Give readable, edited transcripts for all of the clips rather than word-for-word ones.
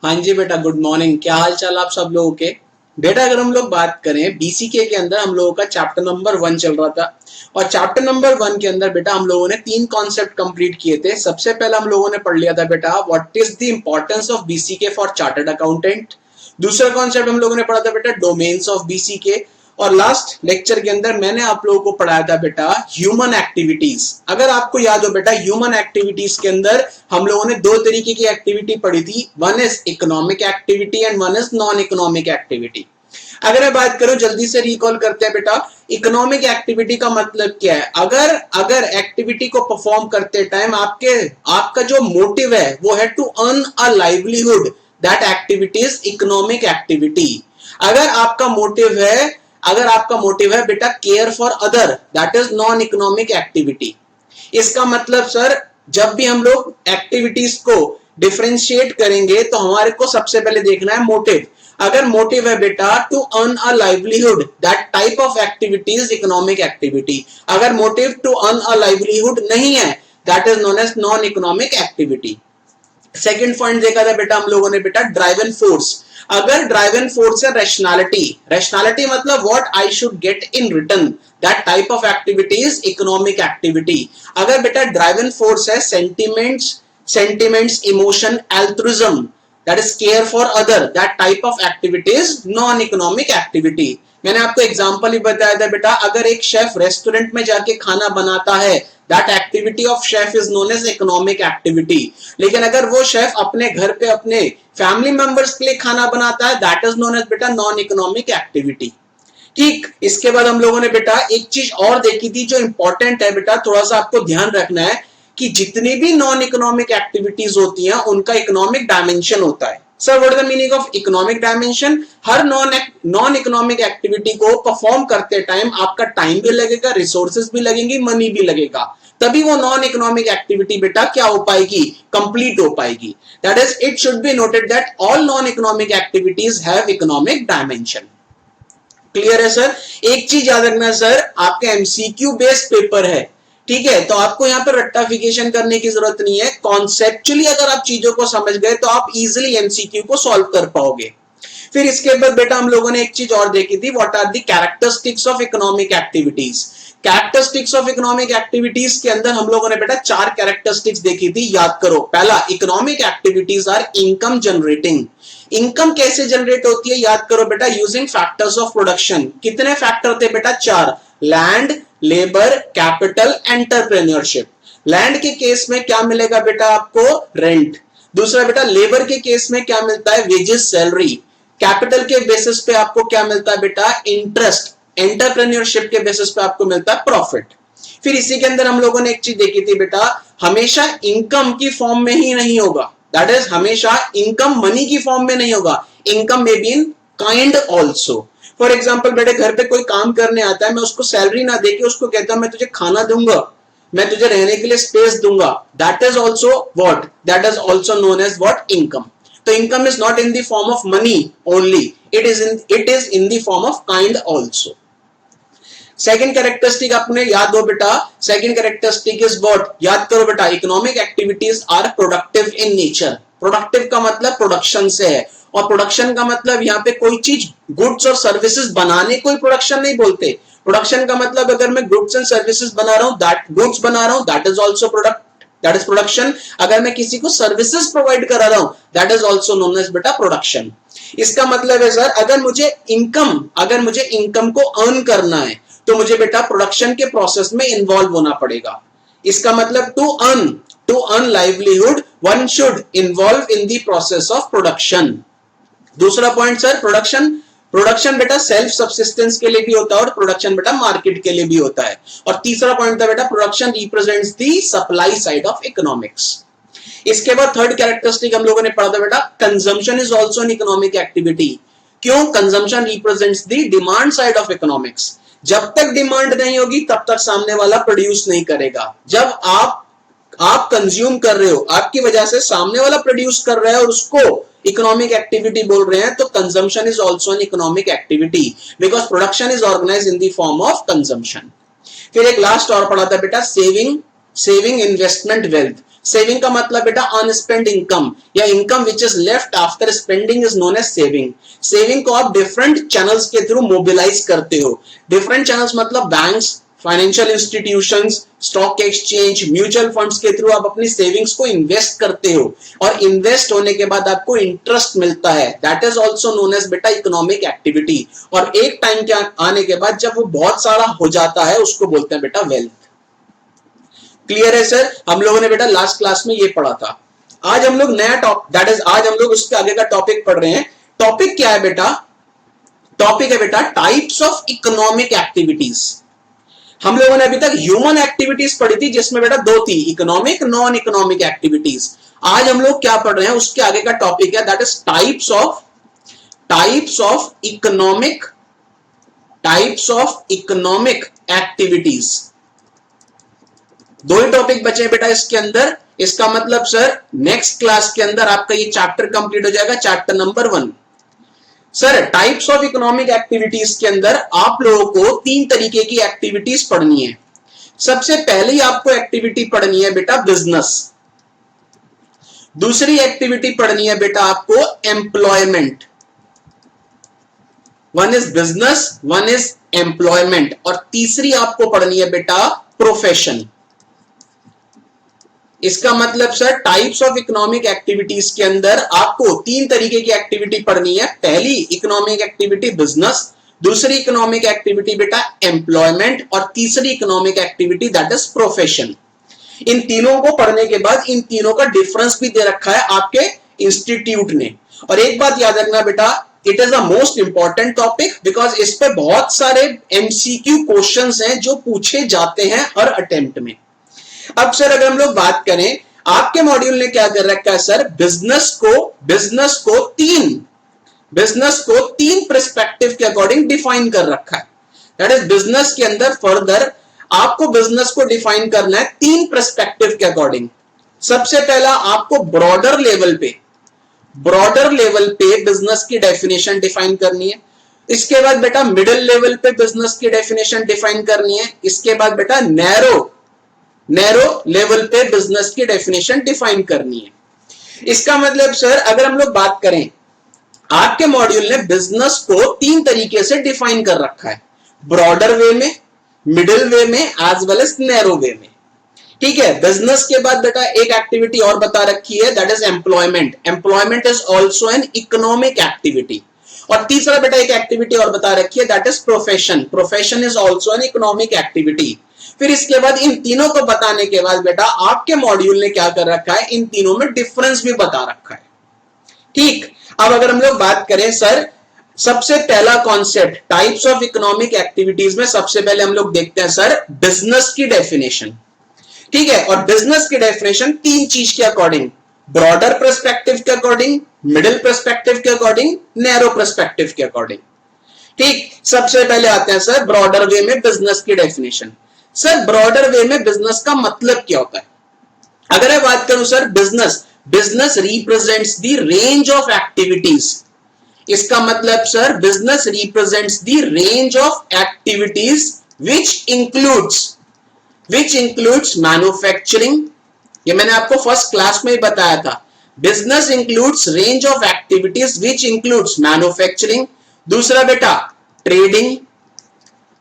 हाँ जी बेटा, good morning. क्या हाल चाल आप सब लोगों के। बेटा अगर हम लोग बात करें बीसीके के अंदर, हम लोगों का चैप्टर नंबर 1 चल रहा था। और चैप्टर नंबर 1 के अंदर बेटा हम लोगों ने 3 कॉन्सेप्ट कंप्लीट किए थे। सबसे पहला हम लोगों ने पढ़ लिया था बेटा what is the importance of BCK for chartered accountant. दूसरा कॉन्सेप्ट हम लोगों ने पढ़ा था बेटा डोमेन्स ऑफ बीसीके। और लास्ट लेक्चर के अंदर मैंने आप लोगों को पढ़ाया था बेटा ह्यूमन एक्टिविटीज। अगर आपको याद हो बेटा, ह्यूमन एक्टिविटीज के अंदर हम लोगों ने दो तरीके की एक्टिविटी पढ़ी थी, one is economic activity and one is non economic activity. अगर मैं बात करूं, जल्दी से रिकॉल करते हैं बेटा, इकोनॉमिक एक्टिविटी का मतलब क्या है। अगर अगर एक्टिविटी को परफॉर्म करते टाइम आपका जो मोटिव है वो है to earn a livelihood, that activity is economic activity. अगर आपका मोटिव है अगर आपका मोटिव है बेटा care for other, that is non economic activity. इसका मतलब सर, जब भी हम लोग एक्टिविटीज को डिफरेंशिएट करेंगे तो हमारे को सबसे पहले देखना है मोटिव। अगर मोटिव है बेटा to earn a livelihood, that type of activity is economic activity. अगर motive to earn a livelihood नहीं है, that is known as non economic activity. Second point देखा था बेटा हम लोगों ने बेटा ड्राइवन फोर्स। अगर ड्राइवन फोर्स है रैशनैलिटी, रैशनैलिटी मतलब what I should get in return, that type of activity is economic activity. अगर बेटा ड्राइवन फोर्स है sentiments emotion altruism, that is care for other, that type of activity is non economic activity. मैंने आपको example ही बताया था बेटा, अगर एक शेफ रेस्टोरेंट में जाके खाना बनाता है, that activity of chef is known as economic activity. लेकिन अगर वो शेफ अपने घर पे अपने फैमिली मेंबर्स के लिए खाना बनाता है, दैट इज नोन एज बेटा नॉन इकोनॉमिक एक्टिविटी। ठीक, इसके बाद हम लोगों ने बेटा एक चीज और देखी थी जो इंपॉर्टेंट है बेटा, थोड़ा सा आपको ध्यान रखना है कि जितनी भी नॉन इकोनॉमिक एक्टिविटीज होती हैं उनका इकोनॉमिक डायमेंशन होता है। Sir what is the meaning of economic dimension? Her non economic activity को परफॉर्म करते टाइम आपका टाइम भी लगेगा, रिसोर्सेज भी लगेंगे, मनी भी लगेगा, तभी वो नॉन इकोनॉमिक एक्टिविटी बेटा क्या हो पाएगी, कंप्लीट हो पाएगी। That is it should be noted that all non economic activities have economic dimension. Clear है सर? एक चीज याद रखना सर, आपका एमसीक्यू बेस्ड पेपर है, ठीक है, तो आपको यहां पर रट्टाफिकेशन करने की जरूरत नहीं है। कॉन्सेप्चुअली अगर आप चीजों को समझ गए तो आप इजीली एमसीक्यू को सॉल्व कर पाओगे। फिर इसके बाद बेटा हम लोगों ने एक चीज और देखी थी, what are the characteristics of economic activities. Characteristics of economic activities के अंदर हम लोगों ने बेटा 4 कैरेक्टरिस्टिक्स देखी थी, याद करो। पहला, economic activities are income generating. Income कैसे जनरेट होती है, याद करो बेटा, यूजिंग फैक्टर्स ऑफ प्रोडक्शन। कितने फैक्टर थे बेटा? 4, land, labour, capital, entrepreneurship. Land के केस में क्या मिलेगा बेटा आपको? रेंट। दूसरा बेटा लेबर के केस में क्या मिलता है? Wages, salary. कैपिटल के बेसिस पे आपको क्या मिलता है बेटा? इंटरेस्ट। एंटरप्रेन्योरशिप के बेसिस पे आपको मिलता है प्रॉफिट। फिर इसी के अंदर हम लोगों ने एक चीज देखी थी बेटा, हमेशा इनकम की फॉर्म में ही नहीं होगा, दैट इज हमेशा इनकम मनी की फॉर्म में नहीं होगा, इनकम में be in kind also. For example बेटे घर पे कोई काम करने आता है, मैं उसको सैलरी ना देके उसको कहता हूं मैं तुझे खाना दूंगा, मैं तुझे रहने के लिए स्पेस दूंगा, that is also what? That is also known as what? Income. तो income is not in the form of money only, it is in the form of kind also. Second characteristic आपने याद हो बेटा, second characteristic is what? याद करो बेटा, economic activities are productive in nature. Productive का मतलब प्रोडक्शन से है, और प्रोडक्शन का मतलब यहाँ पे कोई चीज गुड्स और सर्विसेज बनाने को ही प्रोडक्शन नहीं बोलते। प्रोडक्शन का मतलब अगर मैं गुड्स एंड सर्विसेज बना रहा हूं, that is also product, that is production. अगर मैं किसी को सर्विसेज प्रोवाइड करा रहा हूं, that is also known as बेटा प्रोडक्शन। इसका मतलब है सर, अगर मुझे इनकम को अर्न करना है तो मुझे बेटा प्रोडक्शन के प्रोसेस में इन्वॉल्व होना पड़ेगा। इसका मतलब to earn livelihood one should involve in the process of production. दूसरा पॉइंट सर, प्रोडक्शन बेटा सेल्फ सब्सिस्टेंस के लिए भी होता है और प्रोडक्शन बेटा मार्केट के लिए भी होता है। और तीसरा पॉइंट था बेटा, production represents the supply side of economics. इसके बाद थर्ड कैरेक्टरिस्टिक हम लोगों ने पढ़ा था बेटा, consumption is also an economic activity. क्यों? Consumption represents the demand side of economics. जब तक डिमांड नहीं होगी तब तक सामने वाला प्रोड्यूस नहीं करेगा। जब आप कंज्यूम कर रहे हो, आपकी वजह से सामने वाला प्रोड्यूस कर रहा है और उसको इकोनॉमिक एक्टिविटी बोल रहे हैं, तो consumption is also an economic activity, because production is organised in the form of consumption. फिर एक लास्ट और पढ़ा था बेटा, सेविंग इन्वेस्टमेंट वेल्थ। सेविंग का मतलब बेटा अनस्पेंड इनकम या income which is left after spending is known as saving. Saving को आप डिफरेंट चैनल्स के थ्रू मोबिलाइज करते हो। डिफरेंट चैनल्स मतलब banks, financial institutions, stock exchange, mutual funds के थ्रू आप अपनी सेविंग्स को इन्वेस्ट करते हो और इन्वेस्ट होने के बाद आपको इंटरेस्ट मिलता है। That is also known as बेटा इकोनॉमिक एक्टिविटी। और एक टाइम के आने के बाद जब वो बहुत सारा हो जाता है उसको बोलते हैं बेटा वेल्थ। क्लियर है सर? हम लोगों ने बेटा लास्ट क्लास में ये पढ़ा था। आज हम लोग नया टॉपिक, दैट इज आज हम लोग उसके आगे का टॉपिक पढ़ रहे हैं। टॉपिक क्या है बेटा? टॉपिक है बेटा टाइप्स ऑफ इकोनॉमिक एक्टिविटीज। हम लोगों ने अभी तक ह्यूमन एक्टिविटीज पढ़ी थी जिसमें बेटा दो थी, इकोनॉमिक, नॉन इकोनॉमिक एक्टिविटीज। आज हम लोग क्या पढ़ रहे हैं उसके आगे का टॉपिक है that is types of economic activities. दो ही टॉपिक बचे हैं बेटा इसके अंदर। इसका मतलब सर नेक्स्ट क्लास के अंदर आपका ये चैप्टर कंप्लीट हो जाएगा, chapter number 1। Sir types of economic activities के अंदर आप लोगों को 3 तरीके की एक्टिविटीज पढ़नी है। सबसे पहले आपको एक्टिविटी पढ़नी है बेटा बिजनेस। दूसरी एक्टिविटी पढ़नी है बेटा आपको employment. One is business, one is employment. और तीसरी आपको पढ़नी है बेटा प्रोफेशन। इसका मतलब sir types of economic activities के अंदर आपको 3 तरीके की एक्टिविटी पढ़नी है। पहली इकोनॉमिक एक्टिविटी बिजनेस, दूसरी इकोनॉमिक एक्टिविटी बेटा एम्प्लॉयमेंट और तीसरी economic activity that is profession. इन तीनों को पढ़ने के बाद इन तीनों का डिफरेंस भी दे रखा है आपके इंस्टीट्यूट ने। और एक बात याद रखना बेटा, it is the most important topic because इस पे बहुत सारे एमसीक्यू क्वेश्चंस हैं जो पूछे जाते हैं हर अटेम्प्ट में। अब सर अगर हम लोग बात करें, आपके मॉड्यूल ने क्या कर रखा है सर, बिजनेस को तीन पर्सपेक्टिव के अकॉर्डिंग डिफाइन कर रखा है। दैट इज बिजनेस के अंदर फर्दर आपको बिजनेस को डिफाइन करना है 3 पर्सपेक्टिव के अकॉर्डिंग। सबसे पहला आपको ब्रॉडर लेवल पे बिजनेस की डेफिनेशन डिफाइन करनी है। इसके बाद बेटा मिडिल लेवल पे बिजनेस की डेफिनेशन डिफाइन करनी है। इसके बाद बेटा नैरो लेवल पे बिजनेस की डेफिनेशन डिफाइन करनी है। इसका मतलब सर अगर हम लोग बात करें, आपके मॉड्यूल ने बिजनेस को 3 तरीके से डिफाइन कर रखा है, ब्रॉडर वे में, मिडिल वे में एज वेल एज नैरो वे में। ठीक है, बिजनेस के बाद बेटा एक एक्टिविटी और बता रखी है that is employment. Employment is also an economic activity. और तीसरा बेटा एक एक्टिविटी और बता रखी है that is profession. Profession is also an economic activity. फिर इसके बाद इन तीनों को बताने के बाद बेटा आपके मॉड्यूल ने क्या कर रखा है, इन तीनों में डिफरेंस भी बता रखा है। ठीक, अब अगर हम लोग बात करें सर, सबसे पहला concept types of economic activities में सबसे पहले हम लोग देखते हैं सर बिजनेस की डेफिनेशन। ठीक है, और बिजनेस की डेफिनेशन 3 चीज के अकॉर्डिंग, ब्रॉडर पर्सपेक्टिव के अकॉर्डिंग, मिडिल पर्सपेक्टिव के अकॉर्डिंग, नैरो पर्सपेक्टिव के अकॉर्डिंग। ठीक, सबसे पहले आते हैं सर ब्रॉडर वे में बिजनेस की डेफिनेशन। सर ब्रॉडर वे में बिजनेस का मतलब क्या होता है? अगर मैं बात करूं sir business represents the range of activities. इसका मतलब sir business represents the range of activities which includes manufacturing. ये मैंने आपको फर्स्ट क्लास में ही बताया था। Business includes range of activities which includes manufacturing. दूसरा बेटा trading,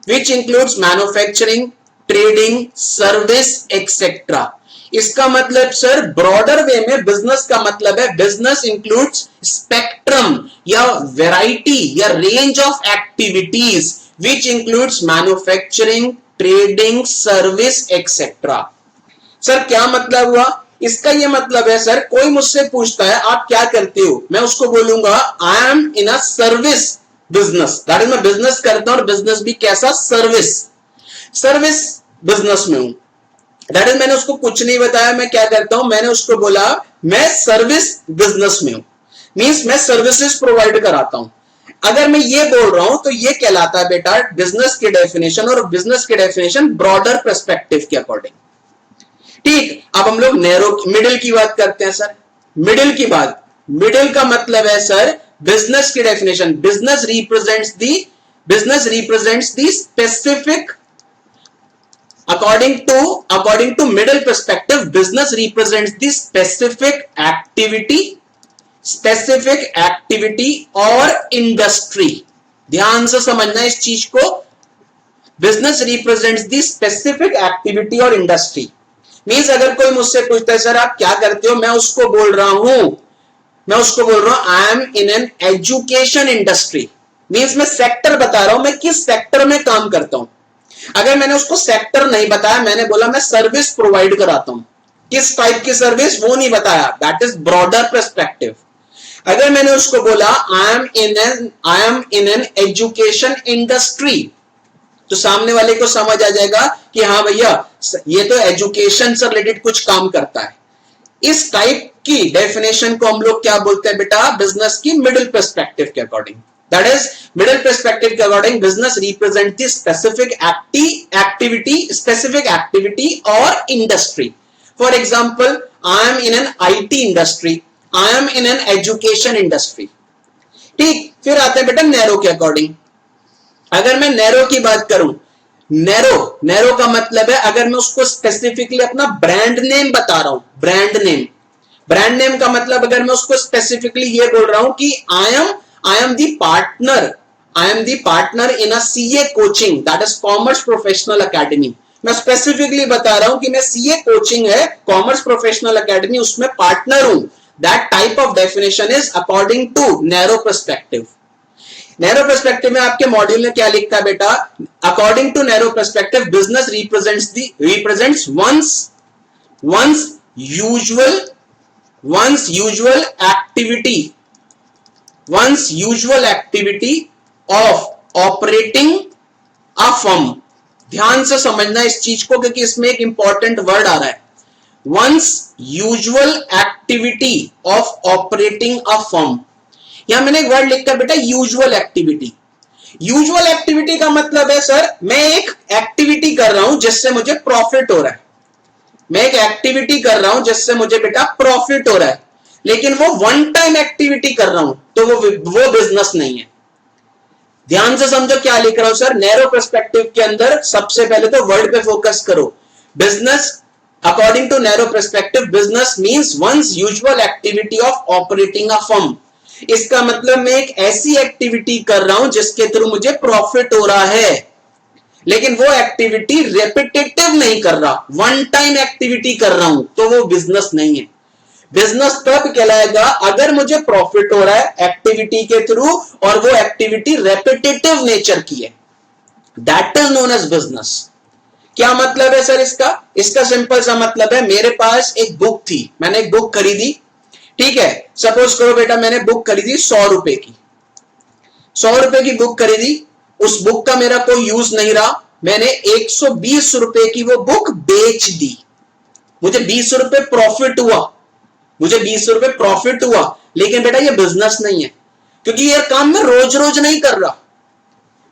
which includes manufacturing, trading, service etcetera. इसका मतलब सर ब्रॉडर वे में बिजनेस का मतलब है बिजनेस इंक्लूड्स स्पेक्ट्रम या वैरायटी या range of activities which includes manufacturing, trading, service etcetera. Sir क्या मतलब हुआ? इसका ये मतलब है सर कोई मुझसे पूछता है आप क्या करते हो, मैं उसको बोलूंगा आई am in a service business. That is मैं बिजनेस करता हूं और बिजनेस भी कैसा, सर्विस बिजनेस में हूं। दैट इज मैंने उसको कुछ नहीं बताया मैं क्या करता हूं, मैंने उसको बोला मैं सर्विस बिजनेस में हूं, मींस मैं सर्विसेज प्रोवाइड कराता हूं। अगर मैं ये बोल रहा हूं तो ये कहलाता है बेटा बिजनेस की डेफिनेशन, और बिजनेस की डेफिनेशन ब्रॉडर पर्सपेक्टिव के अकॉर्डिंग। ठीक, अब हम लोग मिडिल की बात करते हैं सर। मिडिल का मतलब है सर बिजनेस की definition, business represents the specific According to middle perspective, business represents the specific activity और industry. ध्यान से समझना इस चीज को. Business represents the specific activity और industry. मीन्स अगर कोई मुझसे पूछता है सर आप क्या करते हो, मैं उसको बोल रहा हूं I am in an education industry. Means मैं सेक्टर बता रहा हूं, मैं किस सेक्टर में काम करता हूं. अगर मैंने उसको सेक्टर नहीं बताया, मैंने बोला मैं सर्विस प्रोवाइड कराता हूं, किस टाइप की सर्विस वो नहीं बताया, दैट इज ब्रॉडर पर्सपेक्टिव. अगर मैंने उसको बोला आई am in an education industry, तो सामने वाले को समझ आ जाएगा कि हाँ भैया ये तो एजुकेशन से रिलेटेड कुछ काम करता है. इस टाइप की डेफिनेशन को हम लोग क्या बोलते हैं बेटा, बिजनेस की मिडिल पर्सपेक्टिव के according. That is middle perspective के according business represent the specific activity और industry. For example I am in an IT industry, I am in an education industry. ठीक, फिर आते हैं बेटा नैरो के अकॉर्डिंग. अगर मैं नैरो की बात करूं, नैरो का मतलब है अगर मैं उसको स्पेसिफिकली अपना ब्रांड नेम बता रहा हूं, ब्रांड नेम का मतलब अगर मैं उसको स्पेसिफिकली ये बोल रहा हूं कि I am the partner in a CA coaching, that is commerce professional academy. मैं स्पेसिफिकली बता रहा हूं कि मैं सीए कोचिंग है, कॉमर्स प्रोफेशनल एकेडमी, उसमें पार्टनर हूं. That type of definition is according to narrow perspective. Narrow perspective में आपके मॉड्यूल में क्या लिखता है बेटा, according to narrow perspective business represents one's usual activity of operating a firm. ध्यान से समझना इस चीज को क्योंकि इसमें एक इंपॉर्टेंट वर्ड आ रहा है. one's usual activity of operating a firm. यहां मैंने एक वर्ड लिखा बेटा यूजुअल एक्टिविटी. यूजुअल एक्टिविटी का मतलब है सर मैं एक एक्टिविटी कर रहा हूं जिससे मुझे प्रॉफिट हो रहा है. मैं एक एक्टिविटी कर रहा हूं जिससे मुझे बेटा प्रॉफिट हो रहा है, लेकिन वो वन टाइम एक्टिविटी कर रहा हूं तो वो बिजनेस नहीं है. ध्यान से समझो क्या लिख रहा हूं सर. नैरो पर्सपेक्टिव के अंदर सबसे पहले तो वर्ड पे फोकस करो. Business according to narrow perspective business means one's usual activity of operating a firm. इसका मतलब मैं एक ऐसी एक्टिविटी कर रहा हूं जिसके थ्रू मुझे प्रॉफिट हो रहा है, लेकिन वो एक्टिविटी रेपिटेटिव नहीं कर रहा, वन टाइम एक्टिविटी कर रहा हूं, तो वो बिजनेस नहीं है. बिजनेस तब कहलाएगा अगर मुझे प्रॉफिट हो रहा है एक्टिविटी के थ्रू और वो एक्टिविटी रेपिटेटिव नेचर की है. That is known as business. क्या मतलब है सर इसका सिंपल सा मतलब है मेरे पास एक बुक थी, मैंने एक बुक खरीदी. ठीक है, सपोज करो बेटा मैंने बुक खरीदी 100 रुपए की, 100 रुपए की बुक खरीदी. उस बुक का मेरा कोई यूज नहीं रहा, मैंने 120 रुपए की वो बुक बेच दी. मुझे 20 रुपए प्रॉफिट हुआ, लेकिन बेटा ये बिजनेस नहीं है क्योंकि ये काम मैं रोज रोज नहीं कर रहा.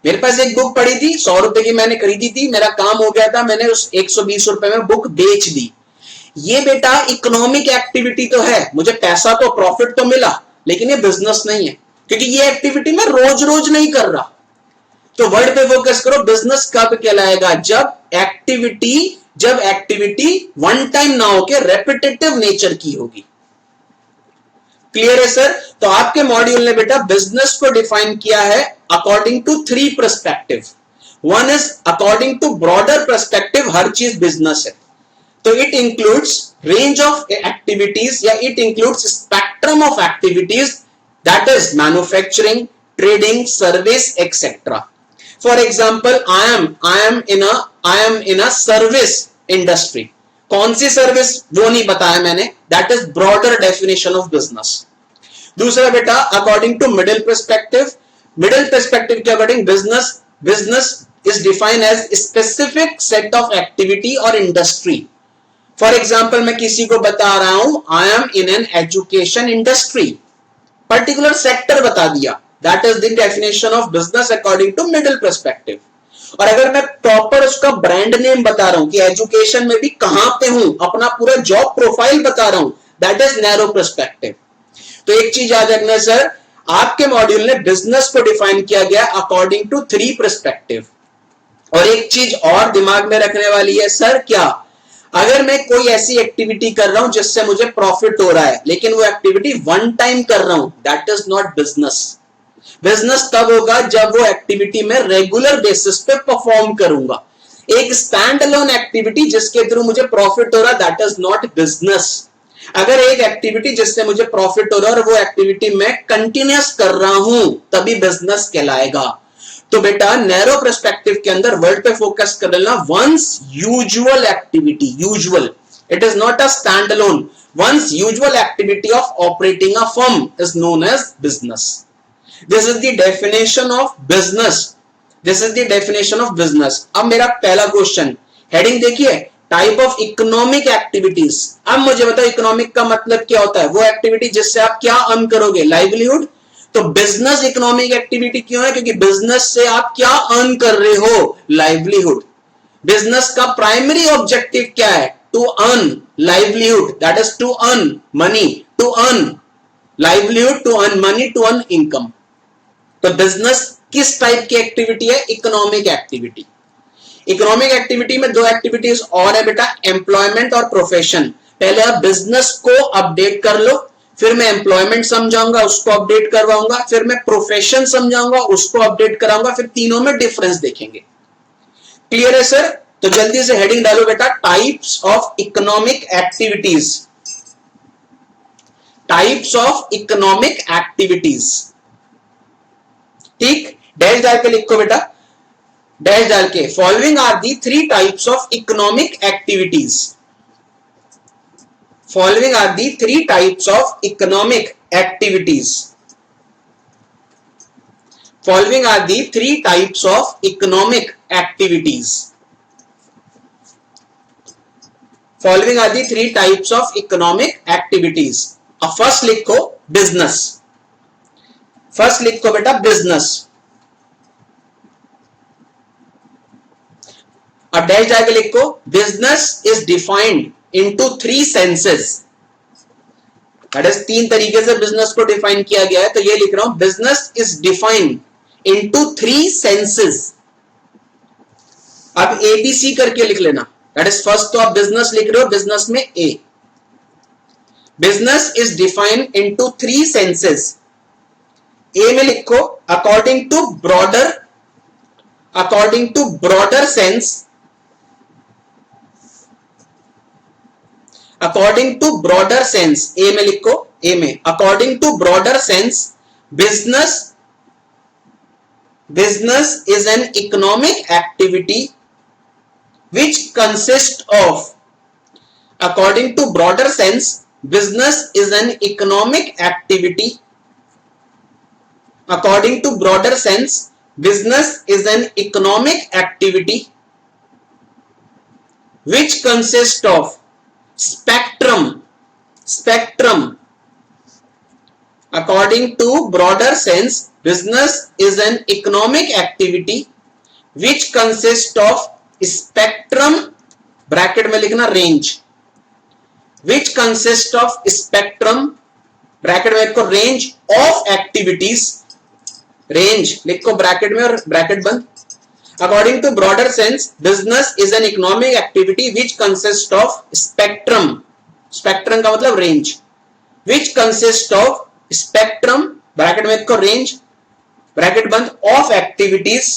मेरे पास एक बुक पड़ी थी, 100 रुपए की मैंने खरीदी थी, मेरा काम हो गया था, मैंने उस 120 रुपए में बुक बेच दी. ये बेटा इकोनॉमिक एक्टिविटी तो है, मुझे पैसा तो प्रॉफिट तो मिला, लेकिन ये बिजनेस नहीं है क्योंकि ये एक्टिविटी मैं रोज रोज नहीं कर रहा. तो वर्ड पे फोकस करो. बिजनेस कब कहलाएगा, जब एक्टिविटी वन टाइम ना होके रेपिटेटिव नेचर की होगी. क्लियर है सर. तो आपके मॉड्यूल ने बेटा बिजनेस को डिफाइन किया है according to 3 perspective. One is according to broader perspective, हर चीज बिजनेस है, तो it includes range of activities या it includes spectrum of activities, that is manufacturing, trading, service etcetera. For example I am in a service industry. कौन सी service वो नहीं बताया मैंने, that is broader definition of business. दूसरा बेटा according to middle perspective के according business is defined as specific set of activity और इंडस्ट्री. फॉर एग्जाम्पल मैं किसी को बता रहा हूं I am in an education industry, particular sector बता दिया, that is the definition of business according to middle perspective. और अगर मैं प्रॉपर उसका ब्रांड नेम बता रहा हूं कि एजुकेशन में भी कहां पे हूं, अपना पूरा जॉब प्रोफाइल बता रहा हूं, दैट इज नैरो पर्सपेक्टिव. तो एक चीज याद रखना सर, आपके मॉड्यूल ने बिजनेस को डिफाइन किया गया अकॉर्डिंग टू 3 पर्सपेक्टिव और एक चीज और दिमाग में रखने वाली है सर, क्या, अगर मैं कोई ऐसी एक्टिविटी कर रहा हूं जिससे मुझे प्रॉफिट हो रहा है लेकिन वो एक्टिविटी वन टाइम कर रहा हूं, that is not business. Business तब होगा जब वो एक्टिविटी में रेगुलर बेसिस पे परफॉर्म करूंगा। एक स्टैंड अलोन एक्टिविटी जिसके थ्रू मुझे प्रॉफिट हो रहा है, दैट इज नॉट बिजनेस। अगर एक एक्टिविटी जिससे मुझे प्रॉफिट हो रहा है और वो एक्टिविटी मैं कंटिन्यूस कर रहा हूं, तभी बिजनेस कहलाएगा। तो बेटा नैरो पर्सपेक्टिव के अंदर वर्ड पे फोकस कर लेना, one's usual activity, usual, it is not a stand alone, one's usual activity of operating a firm is known as business. This is the definition of business, this is the definition of business. अब मेरा पहला question, heading देखिए, type of economic activities. अब मुझे बताओ economic का मतलब क्या होता है, वो एक्टिविटी जिससे आप क्या अर्न करोगे, लाइवलीहुड। तो बिजनेस इकोनॉमिक एक्टिविटी क्यों है, क्योंकि बिजनेस से आप क्या अर्न कर रहे हो, लाइवलीहुड। बिजनेस का प्राइमरी ऑब्जेक्टिव क्या है, to earn livelihood, that is to earn money, to earn livelihood, to earn money, to earn income. तो बिजनेस किस टाइप की एक्टिविटी है, इकोनॉमिक एक्टिविटी। इकोनॉमिक एक्टिविटी में दो एक्टिविटीज और है बेटा, एम्प्लॉयमेंट और प्रोफेशन। पहले आप बिजनेस को अपडेट कर लो, फिर मैं एम्प्लॉयमेंट समझाऊंगा, उसको अपडेट करवाऊंगा, फिर मैं प्रोफेशन समझाऊंगा, उसको अपडेट कराऊंगा, फिर तीनों में डिफरेंस देखेंगे। क्लियर है सर? तो जल्दी से हेडिंग डालो बेटा, types of economic activities, types of economic activities. ठीक, डैश डाल के लिखो बेटा, डैश डाल के, following are the three types of economic activities, following are the three types of economic activities, following are the three types of economic activities, following are the three types of economic activities। अब first लिखो business, first लिखो बेटा business, अब dash जाके लिखो, business is defined into three senses, that is तीन तरीके से बिजनेस को डिफाइन किया गया है। तो ये लिख रहा हूं, business is defined into three senses. अब एबीसी करके लिख लेना, दैट इज फर्स्ट तो आप बिजनेस लिख रहे हो, बिजनेस में A, business is defined into three senses. A में लिखो according to broader, according to broader sense, according to broader sense. A में लिखो, ए में according to broader sense, business, business is an economic activity which consist of, according to broader sense, business is an economic activity, according to broader sense, business is an economic activity which consist of spectrum, spectrum, according to broader sense, business is an economic activity which consists of spectrum, bracket में लिखना range, which consists of spectrum, bracket में लिखो range of activities, range लिखो bracket में और bracket बंद। According to broader sense, business is an economic activity which consists of spectrum, spectrum का मतलब range, which consists of spectrum, bracket में लिखो range, bracket बंद, of activities,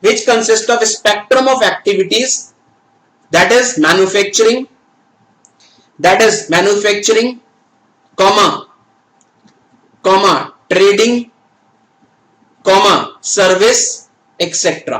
which consists of spectrum of activities, that is manufacturing, that is manufacturing, comma, comma, trading, comma, service, etcetera.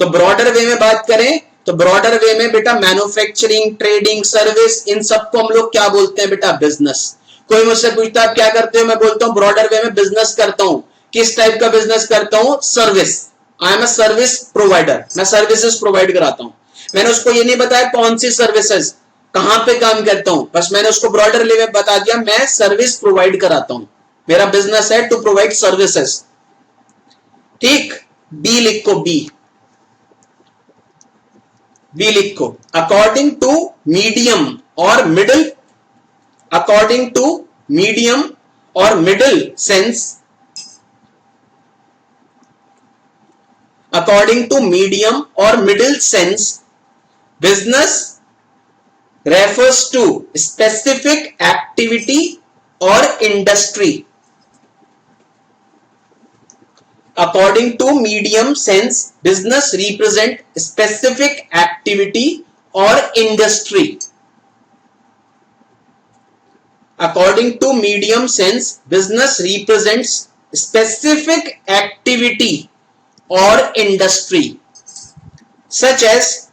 तो broader way में बात करें तो ब्रॉडर वे में बेटा मैन्युफैक्चरिंग, ट्रेडिंग, सर्विस, इन सबको हम लोग क्या बोलते हैं बेटा, बिजनेस। कोई मुझसे पूछता है आप क्या करते हो, मैं बोलता हूं ब्रॉडर वे में बिजनेस करता हूं। किस टाइप का बिजनेस करता हूं, service, I am a service provider, मैं सर्विसेज प्रोवाइड कराता हूं। मैंने उसको ये नहीं बताया कौन सी सर्विसेज, कहां पे काम करता हूं, बस मैंने उसको ब्रॉडर लेवल में बता दिया मैं सर्विस प्रोवाइड कराता हूं, मेरा बिजनेस है टू प्रोवाइड सर्विसेज। ठीक, बी लिखो, बी, बी लिखो, अकॉर्डिंग टू मीडियम और मिडिल, अकॉर्डिंग टू मीडियम और middle sense, according to medium or middle sense, business refers to specific activity or industry. According to medium sense, business represent specific activity or industry. According to medium sense, business represents specific activity or industry, such as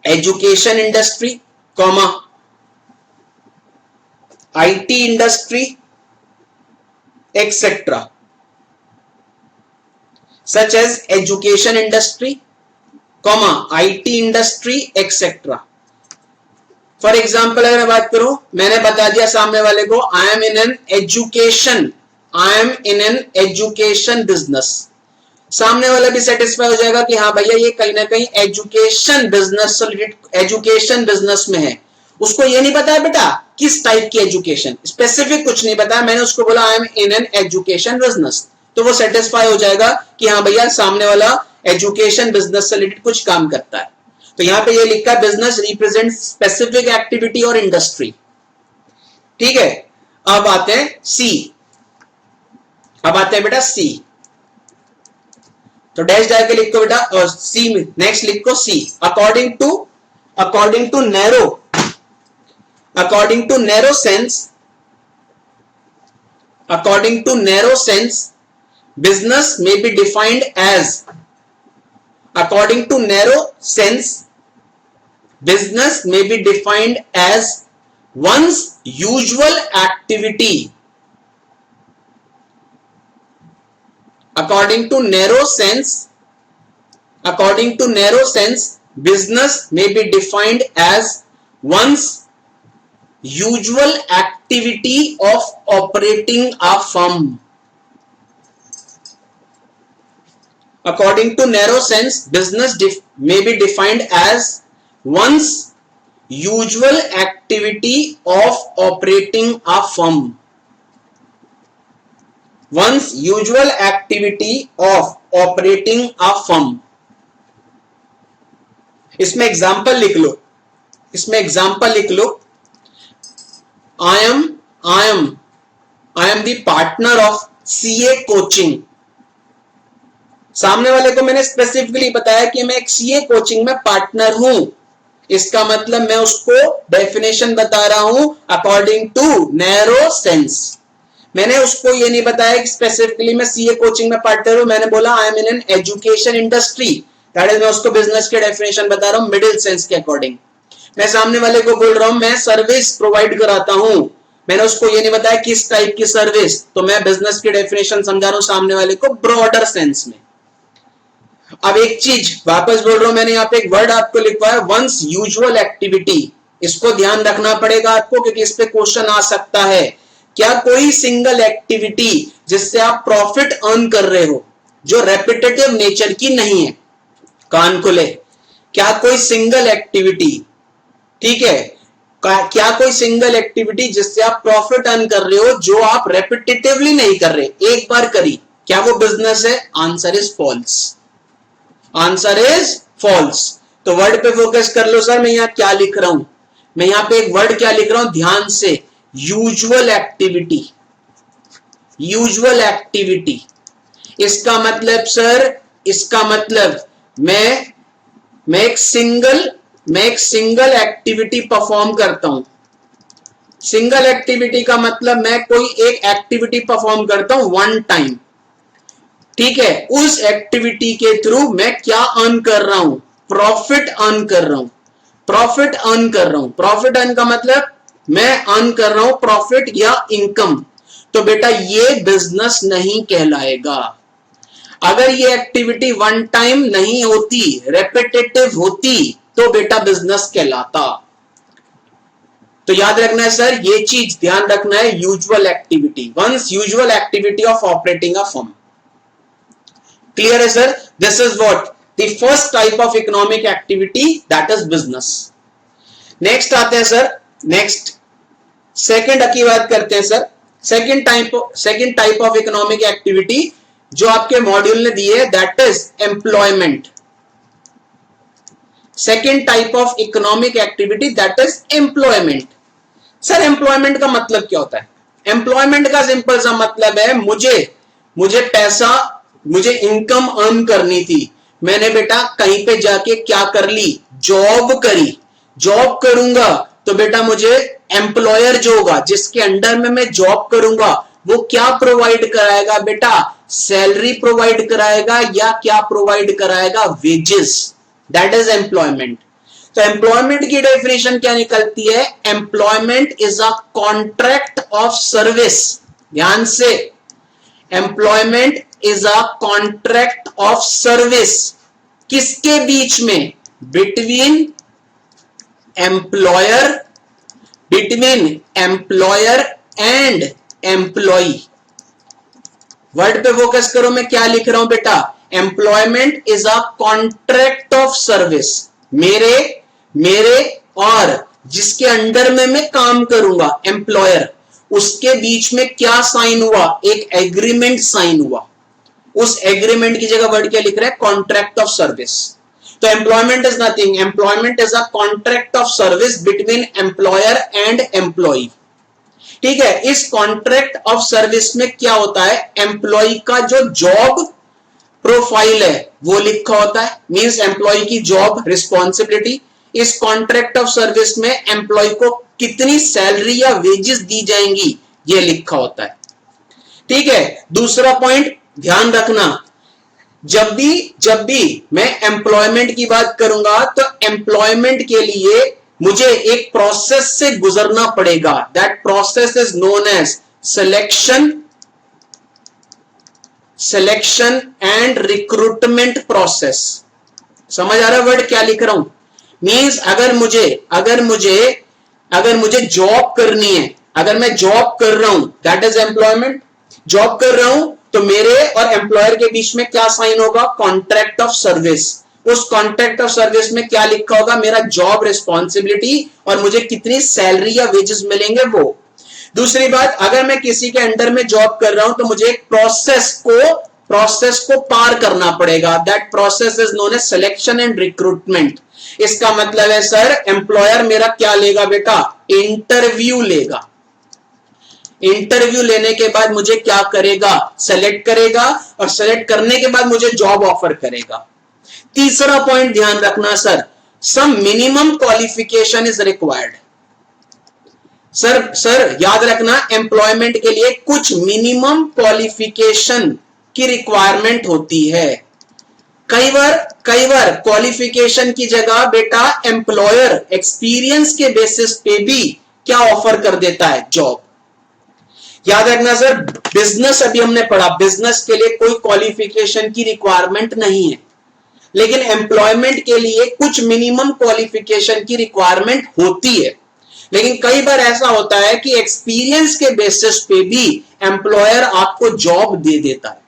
education industry, comma, IT industry, etc. Such as education industry, comma, IT industry, etc. For example अगर मैं बात करूं, मैंने बता दिया सामने वाले को आई am in an education business, सामने वाला भी सेटिस्फाई हो जाएगा कि हाँ भैया ये कहीं ना कहीं एजुकेशन बिजनेस में है। उसको ये नहीं पता है बेटा किस टाइप की एजुकेशन, स्पेसिफिक कुछ नहीं पता, मैंने उसको बोला आई am in an education business, तो वो सेटिस्फाई हो जाएगा कि हाँ भैया सामने वाला एजुकेशन बिजनेस से रिलेटेड कुछ काम करता है। तो यहां पे ये लिखा है बिजनेस रिप्रेजेंट स्पेसिफिक एक्टिविटी और इंडस्ट्री। ठीक है, अब आते हैं सी, अब आते हैं बेटा सी, तो डैश डाल के लिखो बेटा, और सी में नेक्स्ट लिखो C, according to narrow sense business may be defined as, according to narrow sense, business may be defined as one's usual activity. According to narrow sense, business may be defined as one's usual activity of operating a firm. According to narrow sense, business may be defined as one's usual activity of operating a firm. One's usual activity of operating a firm. इसमें example लिख लो, I am the partner of CA coaching. सामने वाले को मैंने specifically बताया कि मैं एक सीए कोचिंग में पार्टनर हूं, इसका मतलब मैं उसको डेफिनेशन बता रहा हूं अकॉर्डिंग टू नैरो सेंस। मैंने उसको ये नहीं बताया कि स्पेसिफिकली मैं सीए कोचिंग में पार्टनर हूं, मैंने बोला आई am in an education industry, that is मैं उसको बिजनेस के डेफिनेशन बता रहा हूं मिडिल सेंस के अकॉर्डिंग। मैं सामने वाले को बोल रहा हूं मैं सर्विस प्रोवाइड कराता हूं, मैंने उसको ये नहीं बताया किस टाइप की सर्विस, तो मैं बिजनेस की डेफिनेशन समझा रहा हूं सामने वाले को ब्रॉडर सेंस में। अब एक चीज वापस बोल रहा हूं, मैंने यहाँ पे एक वर्ड आपको लिखवाया वंस यूजुअल एक्टिविटी, इसको ध्यान रखना पड़ेगा आपको क्योंकि इस पे क्वेश्चन आ सकता है। क्या कोई सिंगल एक्टिविटी जिससे आप प्रॉफिट अर्न कर रहे हो जो रेपिटेटिव नेचर की नहीं है, कान खुले, क्या कोई सिंगल एक्टिविटी, ठीक है, क्या कोई सिंगल एक्टिविटी जिससे आप प्रॉफिट अर्न कर रहे हो जो आप रेपिटेटिवली नहीं कर रहे, एक बार करी, क्या वो बिजनेस है? Answer is false, answer is false. तो वर्ड पे फोकस कर लो सर, मैं यहां क्या लिख रहा हूं, मैं यहां पे एक वर्ड क्या लिख रहा हूं ध्यान से, यूजुअल एक्टिविटी, यूजुअल एक्टिविटी। इसका मतलब सर, इसका मतलब मैं एक सिंगल एक्टिविटी परफॉर्म करता हूं। सिंगल एक्टिविटी का मतलब मैं कोई एक एक्टिविटी परफॉर्म करता हूं वन टाइम, ठीक है, उस एक्टिविटी के थ्रू मैं क्या अर्न कर रहा हूं, प्रॉफिट अर्न कर रहा हूं, प्रॉफिट अर्न कर रहा हूं। प्रॉफिट अर्न का मतलब मैं अर्न कर रहा हूं प्रॉफिट या इनकम, तो बेटा ये बिजनेस नहीं कहलाएगा। अगर ये एक्टिविटी वन टाइम नहीं होती, रेपिटेटिव होती, तो बेटा बिजनेस कहलाता। तो याद रखना है सर, ये चीज ध्यान रखना है, usual activity, once usual activity of operating a firm. Clear है sir? This is what the first type of economic activity, that is business. Next आते हैं सर, नेक्स्ट सेकंड की बात करते हैं sir. Second type of economic activity जो आपके module ने दिए है, that is employment. Second type of economic activity that is employment. Sir employment का मतलब क्या होता है? एम्प्लॉयमेंट का सिंपल सा मतलब है मुझे पैसा, मुझे इनकम अर्न करनी थी, मैंने बेटा कहीं पे जाके क्या कर ली, जॉब करी। जॉब करूंगा तो बेटा मुझे एम्प्लॉयर जो होगा, जिसके अंडर में मैं जॉब करूंगा, वो क्या प्रोवाइड कराएगा बेटा, सैलरी प्रोवाइड कराएगा या क्या प्रोवाइड कराएगा, वेजेस। That is employment. तो एम्प्लॉयमेंट की डेफिनेशन क्या निकलती है? Employment is a contract of service. ध्यान से, employment is a contract of service. किसके बीच में? Between employer and employee. Word पे फोकस करो, मैं क्या लिख रहा हूं बेटा? Employment is a contract of service. मेरे और जिसके अंडर में मैं काम करूंगा, एम्प्लॉयर, उसके बीच में क्या साइन हुआ? एक एग्रीमेंट साइन हुआ। उस एग्रीमेंट की जगह वर्ड क्या लिख रहा है? Contract of service. तो employment is nothing, employment is a contract of service between employer and employee. ठीक है, इस कॉन्ट्रैक्ट ऑफ सर्विस में क्या होता है? एम्प्लॉय का जो जॉब प्रोफाइल है वो लिखा होता है, मींस एम्प्लॉय की जॉब रिस्पॉन्सिबिलिटी। इस कॉन्ट्रैक्ट ऑफ सर्विस में एम्प्लॉय को कितनी सैलरी या वेजेस दी जाएंगी, ये लिखा होता है। ठीक है, दूसरा पॉइंट ध्यान रखना, जब भी मैं एम्प्लॉयमेंट की बात करूंगा तो एम्प्लॉयमेंट के लिए मुझे एक प्रोसेस से गुजरना पड़ेगा। That process is known as selection and recruitment process. समझ आ रहा है वर्ड क्या लिख रहा हूं? मींस अगर मुझे जॉब करनी है, अगर मैं जॉब कर रहा हूं, दैट इज एम्प्लॉयमेंट। जॉब कर रहा हूं तो मेरे और एम्प्लॉयर के बीच में क्या साइन होगा? Contract of service. उस कॉन्ट्रैक्ट ऑफ सर्विस में क्या लिखा होगा? मेरा जॉब रिस्पॉन्सिबिलिटी और मुझे कितनी सैलरी या वेजेस मिलेंगे वो। दूसरी बात, अगर मैं किसी के अंडर में जॉब कर रहा हूं तो मुझे एक प्रोसेस को पार करना पड़ेगा। That process is known as selection and recruitment. इसका मतलब है सर, एम्प्लॉयर मेरा क्या लेगा बेटा? इंटरव्यू लेगा। इंटरव्यू लेने के बाद मुझे क्या करेगा? सेलेक्ट करेगा, और सेलेक्ट करने के बाद मुझे जॉब ऑफर करेगा। तीसरा पॉइंट ध्यान रखना sir, some minimum qualification is required. Sir याद रखना, एम्प्लॉयमेंट के लिए कुछ मिनिमम क्वालिफिकेशन की रिक्वायरमेंट होती है। कई बार क्वालिफिकेशन की जगह बेटा एम्प्लॉयर एक्सपीरियंस के बेसिस पे भी क्या ऑफर कर देता है? जॉब। याद रखना सर, बिजनेस अभी हमने पढ़ा, बिजनेस के लिए कोई क्वालिफिकेशन की रिक्वायरमेंट नहीं है, लेकिन एम्प्लॉयमेंट के लिए कुछ मिनिमम क्वालिफिकेशन की रिक्वायरमेंट होती है। लेकिन कई बार ऐसा होता है कि एक्सपीरियंस के बेसिस पे भी एम्प्लॉयर आपको जॉब दे देता है।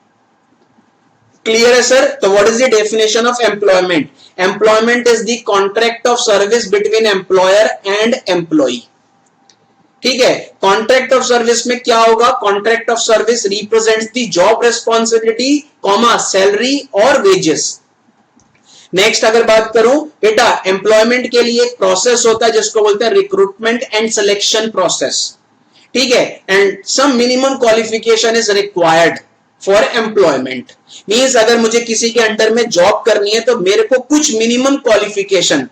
क्लियर है सर? तो what is the definition of employment? Employment is the contract of service between employer and employee. ठीक है, कॉन्ट्रैक्ट ऑफ सर्विस में क्या होगा? Contract of service represents the job responsibility, comma salary और वेजेस। नेक्स्ट अगर बात करूं बेटा, एम्प्लॉयमेंट के लिए एक प्रोसेस होता है जिसको बोलते हैं रिक्रूटमेंट एंड सिलेक्शन प्रोसेस। ठीक है, and some minimum qualification is required for employment. Means अगर मुझे किसी के अंडर में जॉब करनी है तो मेरे को कुछ मिनिमम क्वालिफिकेशन,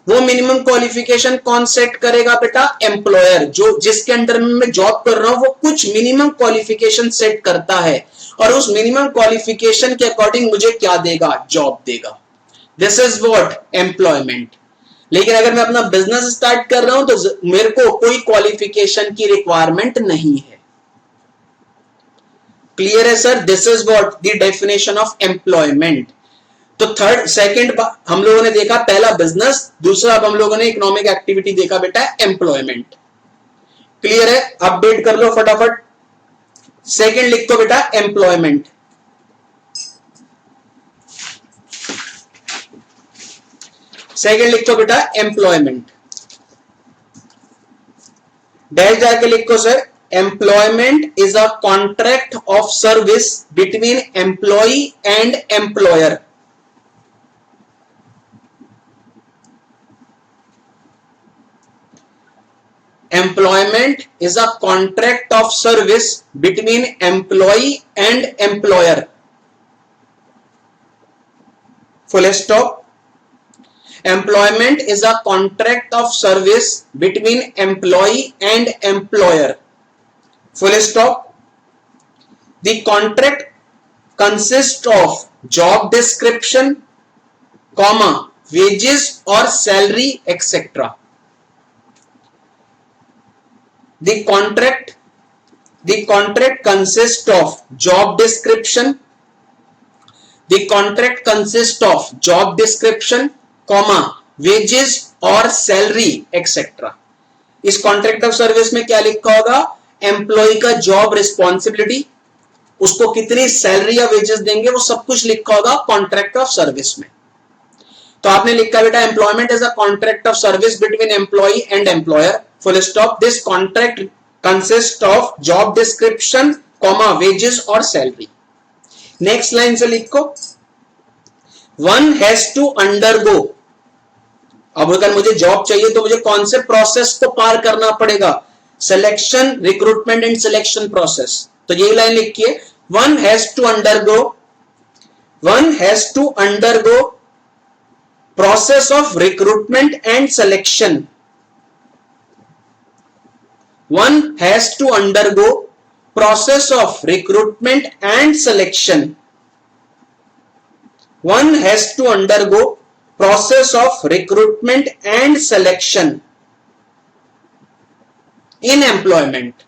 वो मिनिमम क्वालिफिकेशन कौन सेट करेगा बेटा? एम्प्लॉयर। जो जिसके अंडर में मैं जॉब कर रहा हूं वो कुछ मिनिमम क्वालिफिकेशन सेट करता है, और उस मिनिमम क्वालिफिकेशन के अकॉर्डिंग मुझे क्या देगा? जॉब देगा। This is what? एम्प्लॉयमेंट। लेकिन अगर मैं अपना बिजनेस स्टार्ट कर रहा हूं तो मेरे को कोई क्वालिफिकेशन की रिक्वायरमेंट नहीं है। क्लियर है sir? This is what the definition of employment. तो सेकंड हम लोगों ने देखा, पहला बिजनेस, दूसरा अब हम लोगों ने इकोनॉमिक एक्टिविटी देखा बेटा एम्प्लॉयमेंट। क्लियर है? अपडेट कर लो फटाफट। सेकंड लिख दो बेटा एम्प्लॉयमेंट। सेकंड लिखो बेटा एम्प्लॉयमेंट। डैश जाके लिखो sir employment is a contract of service between employee and employer. Employment is a contract of service between employee and employer. Full stop. Employment is a contract of service between employee and employer. Full stop. The contract consists of job description, comma, wages or salary, etc. The contract consists of job description. The contract consists of job description, comma, wages or salary, etc. इस contract of service में क्या लिखा होगा? Employ का job responsibility, उसको कितनी salary या wages देंगे, वो सब कुछ लिखा होगा कॉन्ट्रैक्ट ऑफ सर्विस में. तो आपने लिखा बेटा employment is a contract of service between employ and employer. Full stop. This contract consists of job description, comma, wages or salary. Next line से लिखो. One has to undergo. अब अगर मुझे जॉब चाहिए तो मुझे कौन से प्रोसेस को पार करना पड़ेगा? Selection, recruitment and selection process. तो यही लाइन लिखिए. One has to undergo process of recruitment and selection. One has to undergo process of recruitment and selection. One has to undergo process of recruitment and selection in employment.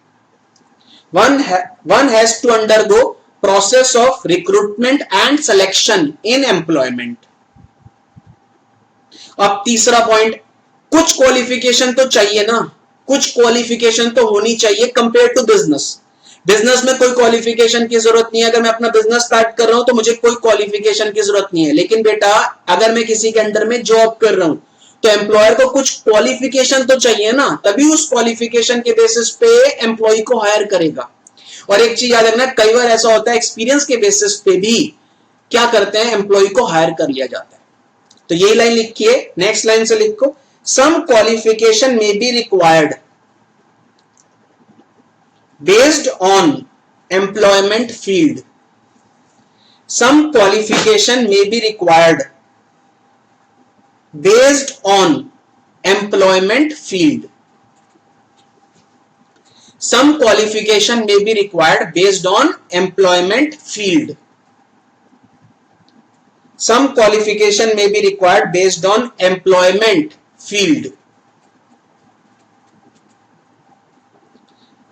One has to undergo process of recruitment and selection in employment. अब तीसरा point, कुछ qualification तो चाहिए ना, कुछ qualification तो होनी चाहिए कंपेयर टू बिजनेस. बिजनेस में कोई क्वालिफिकेशन की जरूरत नहीं है. अगर मैं अपना बिजनेस स्टार्ट कर रहा हूं तो मुझे कोई क्वालिफिकेशन की जरूरत नहीं है. लेकिन बेटा अगर मैं किसी के अंडर में जॉब कर रहा हूं तो एम्प्लॉयर को कुछ क्वालिफिकेशन तो चाहिए ना, तभी उस क्वालिफिकेशन के बेसिस पे एम्प्लॉय को हायर करेगा. और एक चीज याद रखना, कई बार ऐसा होता है एक्सपीरियंस के बेसिस पे भी क्या करते हैं, एम्प्लॉय को हायर कर लिया जाता है. तो यही लाइन लिखिए. नेक्स्ट लाइन से लिखो. Some qualification may be required based on employment field. Some qualification may be required based on employment field. Some qualification may be required based on employment field. Some qualification may be required based on employment field.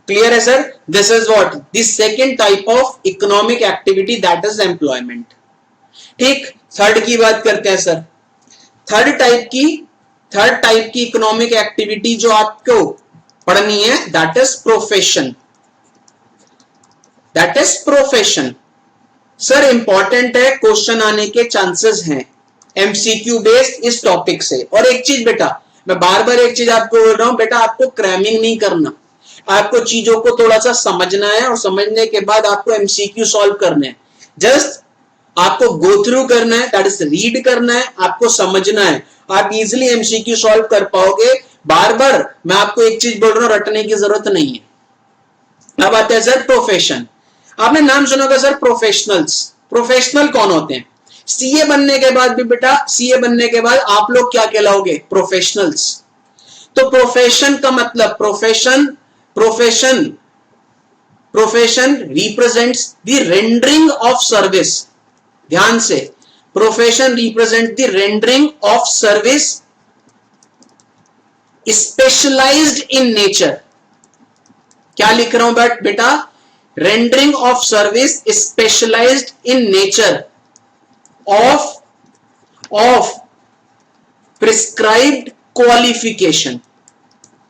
Clear है sir? This is what the second type of economic activity, that is employment. ठीक, third की बात करते हैं sir. Third type की economic activity जो आपको पढ़नी है, that is profession. That is profession. Sir important है, क्वेश्चन आने के चांसेस हैं एमसीक्यू बेस्ड इस टॉपिक से. और एक चीज बेटा, मैं बार बार एक चीज आपको बोल रहा हूं, बेटा आपको क्रैमिंग नहीं करना, आपको चीजों को थोड़ा सा समझना है और समझने के बाद आपको एमसीक्यू सॉल्व करने हैं. जस्ट आपको गो थ्रू करना है, दैट इज रीड करना है, आपको समझना है, आप इजिली एमसीक्यू सॉल्व कर पाओगे. बार बार मैं आपको एक चीज बोल रहा हूं, रटने की जरूरत नहीं है. अब आते हैं सर प्रोफेशन. आपने नाम सुना होगा सर प्रोफेशनल्स. प्रोफेशनल कौन होते हैं? सीए बनने के बाद भी बेटा, सीए बनने के बाद आप लोग क्या कहलाओगे? प्रोफेशनल्स. तो प्रोफेशन का मतलब profession represents the rendering of service. ध्यान से, profession represent the rendering of service specialised in nature. क्या लिख रहा हूं बेटा? rendering of service specialized in nature of prescribed qualification.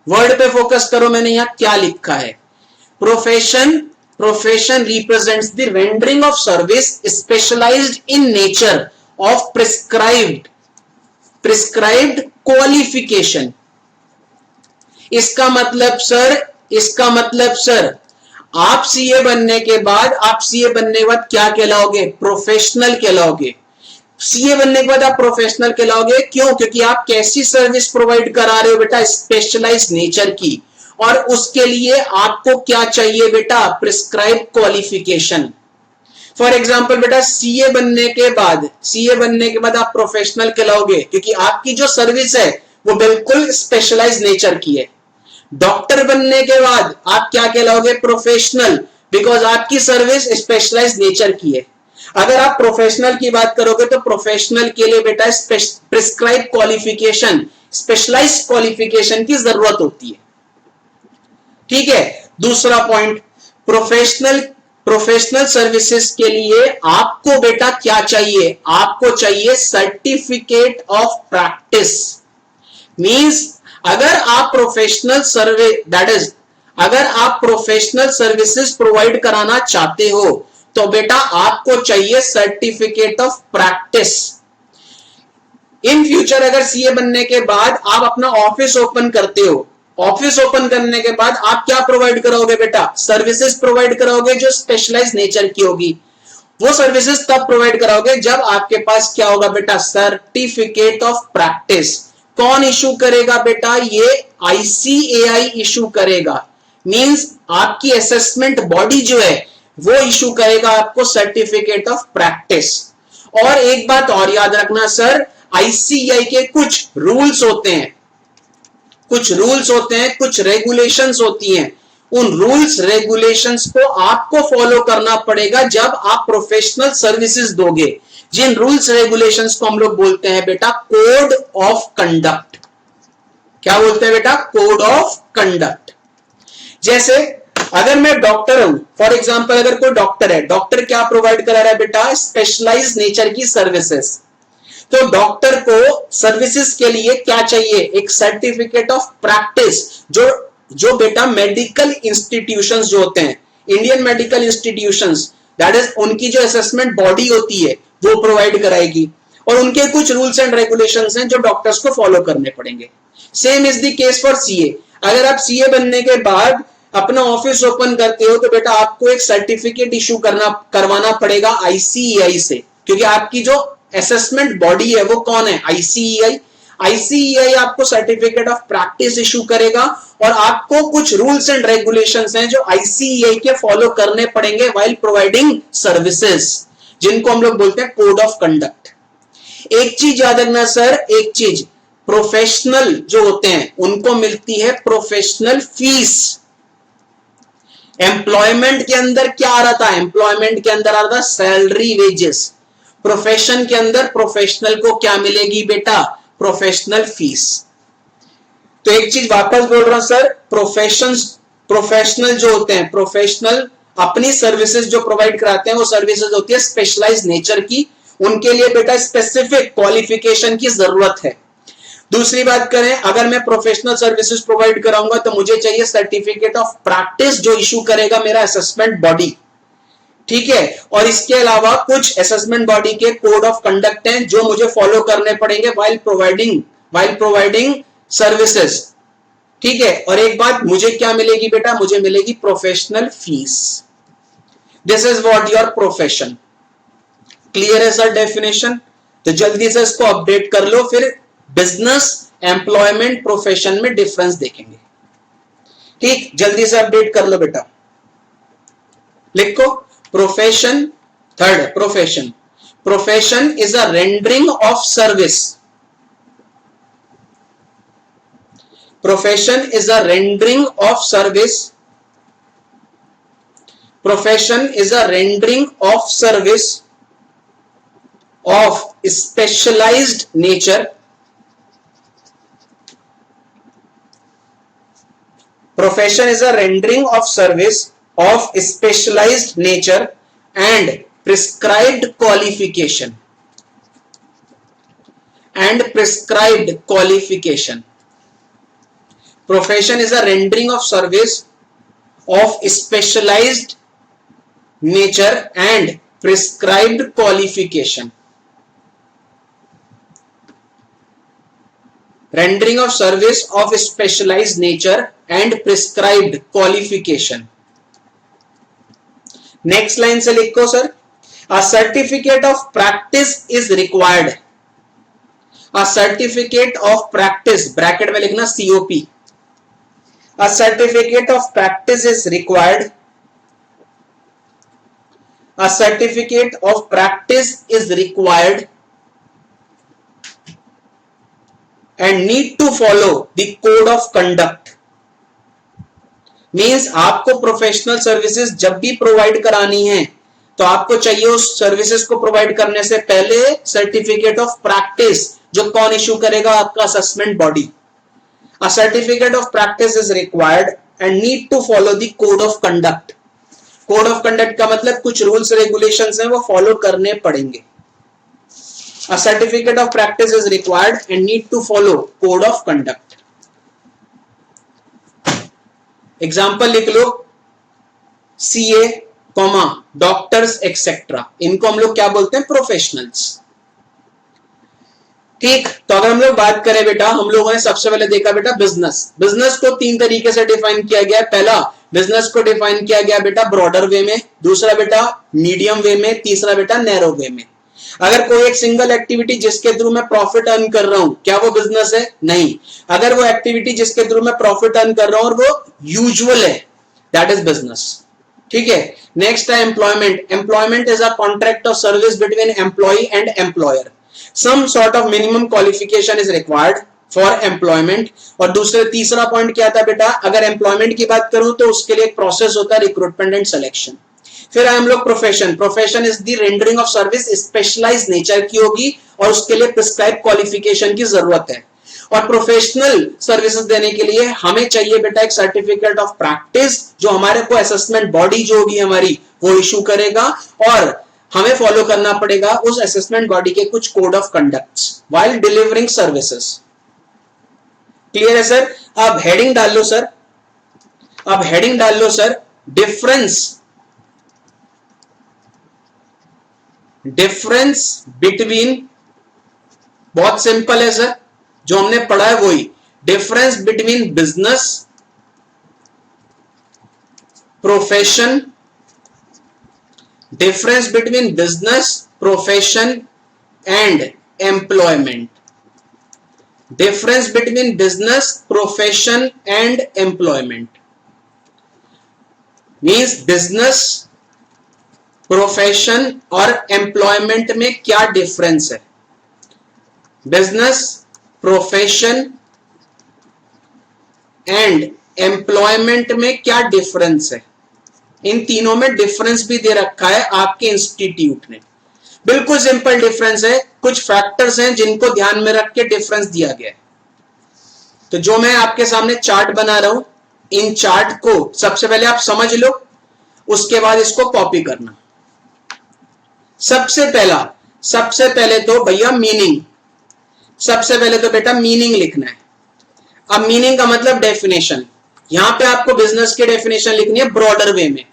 Word पे फोकस करो, मैंने यहां क्या लिखा है. Profession represents the rendering of service specialised in nature of prescribed qualification. इसका मतलब सर इसका मतलब सर आप सीए बनने के बाद क्या कहलाओगे? प्रोफेशनल कहलाओगे। सीए बनने के बाद आप प्रोफेशनल कहलाओगे। क्यों? क्योंकि आप कैसी सर्विस प्रोवाइड करा रहे हो बेटा? स्पेशलाइज नेचर की। और उसके लिए आपको क्या चाहिए बेटा? Prescribe qualification. फॉर एग्जाम्पल बेटा सीए बनने के बाद आप प्रोफेशनल कहलाओगे क्योंकि आपकी जो सर्विस है वो बिल्कुल स्पेशलाइज नेचर की है। डॉक्टर बनने के बाद आप क्या कहलाओगे? प्रोफेशनल, बिकॉज आपकी सर्विस स्पेशलाइज नेचर की है। अगर आप प्रोफेशनल की बात करोगे तो प्रोफेशनल के लिए बेटा प्रिस्क्राइब क्वालिफिकेशन, स्पेशलाइज क्वालिफिकेशन की जरूरत होती है। ठीक है। दूसरा पॉइंट, प्रोफेशनल सर्विसेज के लिए आपको बेटा क्या चाहिए? आपको चाहिए सर्टिफिकेट ऑफ प्रैक्टिस। मींस अगर आप प्रोफेशनल सर्विसेज प्रोवाइड कराना चाहते हो तो बेटा आपको चाहिए certificate of practice. In future अगर सीए बनने के बाद आप अपना ऑफिस ओपन करते हो, ऑफिस ओपन करने के बाद आप क्या प्रोवाइड कराओगे बेटा? सर्विसेज प्रोवाइड कराओगे जो स्पेशलाइज नेचर की होगी। वो सर्विसेज तब प्रोवाइड कराओगे जब आपके पास क्या होगा बेटा? Certificate of practice. कौन इशू करेगा बेटा? ये आईसीएआई इशू करेगा। मींस आपकी असेसमेंट बॉडी जो है वो इशू करेगा आपको सर्टिफिकेट ऑफ प्रैक्टिस। और एक बात और याद रखना सर, आईसीएआई के कुछ रूल्स होते हैं, कुछ रेगुलेशंस होती हैं। उन रूल्स रेगुलेशंस को आपको फॉलो करना पड़ेगा जब आप प्रोफेशनल सर्विसेज दोगे। जिन रूल्स रेगुलेशंस को हम लोग बोलते हैं बेटा कोड ऑफ कंडक्ट। क्या बोलते हैं बेटा? Code of conduct. जैसे अगर मैं डॉक्टर हूं, फॉर एग्जांपल अगर कोई डॉक्टर है, डॉक्टर क्या प्रोवाइड करा रहा है बेटा? स्पेशलाइज नेचर की सर्विसेज। तो डॉक्टर को सर्विसेज के लिए क्या चाहिए? एक सर्टिफिकेट ऑफ प्रैक्टिस, जो बेटा मेडिकल इंस्टीट्यूशंस जो होते हैं, Indian medical institutions, that is उनकी जो असेसमेंट बॉडी होती है वो प्रोवाइड कराएगी। और उनके कुछ रूल्स एंड रेगुलेशंस हैं जो डॉक्टर्स को फॉलो करने पड़ेंगे। Same is the case for CA. अगर आप सीए बनने के बाद अपना ऑफिस ओपन करते हो तो बेटा आपको एक सर्टिफिकेट इशू करवाना पड़ेगा आईसीएआई से, क्योंकि आपकी जो असेसमेंट बॉडी है वो कौन है? आईसीएआई। आईसीएआई आपको सर्टिफिकेट ऑफ प्रैक्टिस इशू करेगा और आपको कुछ रूल्स एंड रेगुलेशंस हैं जो आईसीएआई के फॉलो करने पड़ेंगे व्हाइल प्रोवाइडिंग सर्विसेज, जिनको हम लोग बोलते हैं कोड ऑफ कंडक्ट। एक चीज याद रखना सर, एक चीज, प्रोफेशनल जो होते हैं उनको मिलती है प्रोफेशनल फीस। एम्प्लॉयमेंट के अंदर क्या आ रहा था? एम्प्लॉयमेंट के अंदर आ रहा था सैलरी, वेजेस। प्रोफेशन के अंदर प्रोफेशनल को क्या मिलेगी बेटा? Professional fees. तो एक चीज वापस बोल रहा हूं सर, प्रोफेशनल जो होते हैं, प्रोफेशनल अपनी सर्विसेज जो प्रोवाइड कराते हैं वो सर्विसेज होती है स्पेशलाइज नेचर की। उनके लिए बेटा स्पेसिफिक क्वालिफिकेशन की जरूरत है। दूसरी बात करें, अगर मैं प्रोफेशनल सर्विसेज प्रोवाइड कराऊंगा तो मुझे चाहिए सर्टिफिकेट ऑफ प्रैक्टिस जो इशू करेगा मेरा असेसमेंट बॉडी। ठीक है। और इसके अलावा कुछ असेसमेंट बॉडी के कोड ऑफ कंडक्ट हैं जो मुझे फॉलो करने पड़ेंगे व्हाइल प्रोवाइडिंग सर्विसेज। ठीक है। और एक बात, मुझे क्या मिलेगी बेटा? मुझे मिलेगी professional fees. This is what your profession. Clear है सर डेफिनेशन? तो जल्दी से इसको अपडेट कर लो, फिर बिजनेस, एम्प्लॉयमेंट, प्रोफेशन में डिफरेंस देखेंगे। ठीक, जल्दी से अपडेट कर लो बेटा। लिखो profession. Third, profession is a rendering of service. Profession is a rendering of service. Profession is a rendering of service of specialized nature. Profession is a rendering of service of specialized nature and prescribed qualification. Profession is a rendering of service of specialized nature and prescribed qualification. Rendering of service of specialised nature and prescribed qualification. Next line से लिखो sir, a certificate of practice is required. A certificate of practice, bracket में लिखना COP, a certificate of practice is required. A certificate of practice is required and need to follow the code of conduct. Means आपको professional services जब भी provide करानी है तो आपको चाहिए उस सर्विसेज को प्रोवाइड करने से पहले सर्टिफिकेट ऑफ प्रैक्टिस, जो कौन इशू करेगा? आपका assessment body. A certificate of practice is required and need to follow the code of conduct. Code of conduct का मतलब कुछ रूल्स रेगुलेशंस हैं वो फॉलो करने पड़ेंगे। A certificate of practice is required and need to follow code of conduct. Example लिख लो, CA, doctors etcetera, इनको हम लोग क्या बोलते हैं? प्रोफेशनल्स। ठीक, तो अगर हम लोग बात करें बेटा, हम लोगों ने सबसे पहले देखा बेटा बिजनेस को 3 तरीके से डिफाइन किया गया है। पहला, बिजनेस को डिफाइन किया गया बेटा ब्रॉडर वे में, दूसरा बेटा मीडियम वे में, तीसरा बेटा नैरो वे में। अगर कोई एक सिंगल एक्टिविटी जिसके थ्रू मैं प्रॉफिट अर्न कर रहा हूं, क्या वो बिजनेस है? नहीं। अगर वो एक्टिविटी जिसके थ्रू मैं प्रॉफिट अर्न कर रहा हूं और वो यूजुअल है, दैट इज बिजनेस। ठीक है। नेक्स्ट है employment. Employment is a contract of service between employ and employer. Some sort of minimum qualification is required for employment। और तीसरा पॉइंट क्या था बेटा? अगर एम्प्लॉयमेंट की बात करूं तो उसके लिए एक प्रोसेस होता है रिक्रूटमेंट एंड सिलेक्शन। फिर हम लोग profession is the rendering of service specialised nature की होगी और उसके लिए प्रिस्क्राइब क्वालिफिकेशन की जरूरत है। और प्रोफेशनल सर्विसेज देने के लिए हमें चाहिए बेटा एक सर्टिफिकेट ऑफ प्रैक्टिस, जो हमारे को असेसमेंट बॉडी जो होगी हमारी वो इशू करेगा, और हमें फॉलो करना पड़ेगा उस असेसमेंट बॉडी के कुछ code of conducts while delivering services. Clear है सर? अब हेडिंग डाल लो सर, अब हेडिंग डाल लो सर, डिफरेंस बिटवीन, बहुत सिंपल है सर, जो हमने पढ़ा है वही, difference between business, profession, difference between business, profession and employment। difference between business, profession and employment means business, profession और employment में क्या difference है? business, profession and employment में क्या difference है? इन तीनों में डिफरेंस भी दे रखा है आपके इंस्टीट्यूट ने। बिल्कुल सिंपल डिफरेंस है, कुछ फैक्टर्स हैं जिनको ध्यान में रख के डिफरेंस दिया गया है। तो जो मैं आपके सामने चार्ट बना रहा हूं, इन चार्ट को सबसे पहले आप समझ लो, उसके बाद इसको कॉपी करना। सबसे पहले तो भैया मीनिंग, सबसे पहले तो बेटा मीनिंग लिखना है। अब मीनिंग का मतलब डेफिनेशन, यहां पे आपको बिजनेस की डेफिनेशन लिखनी है ब्रॉडर वे में।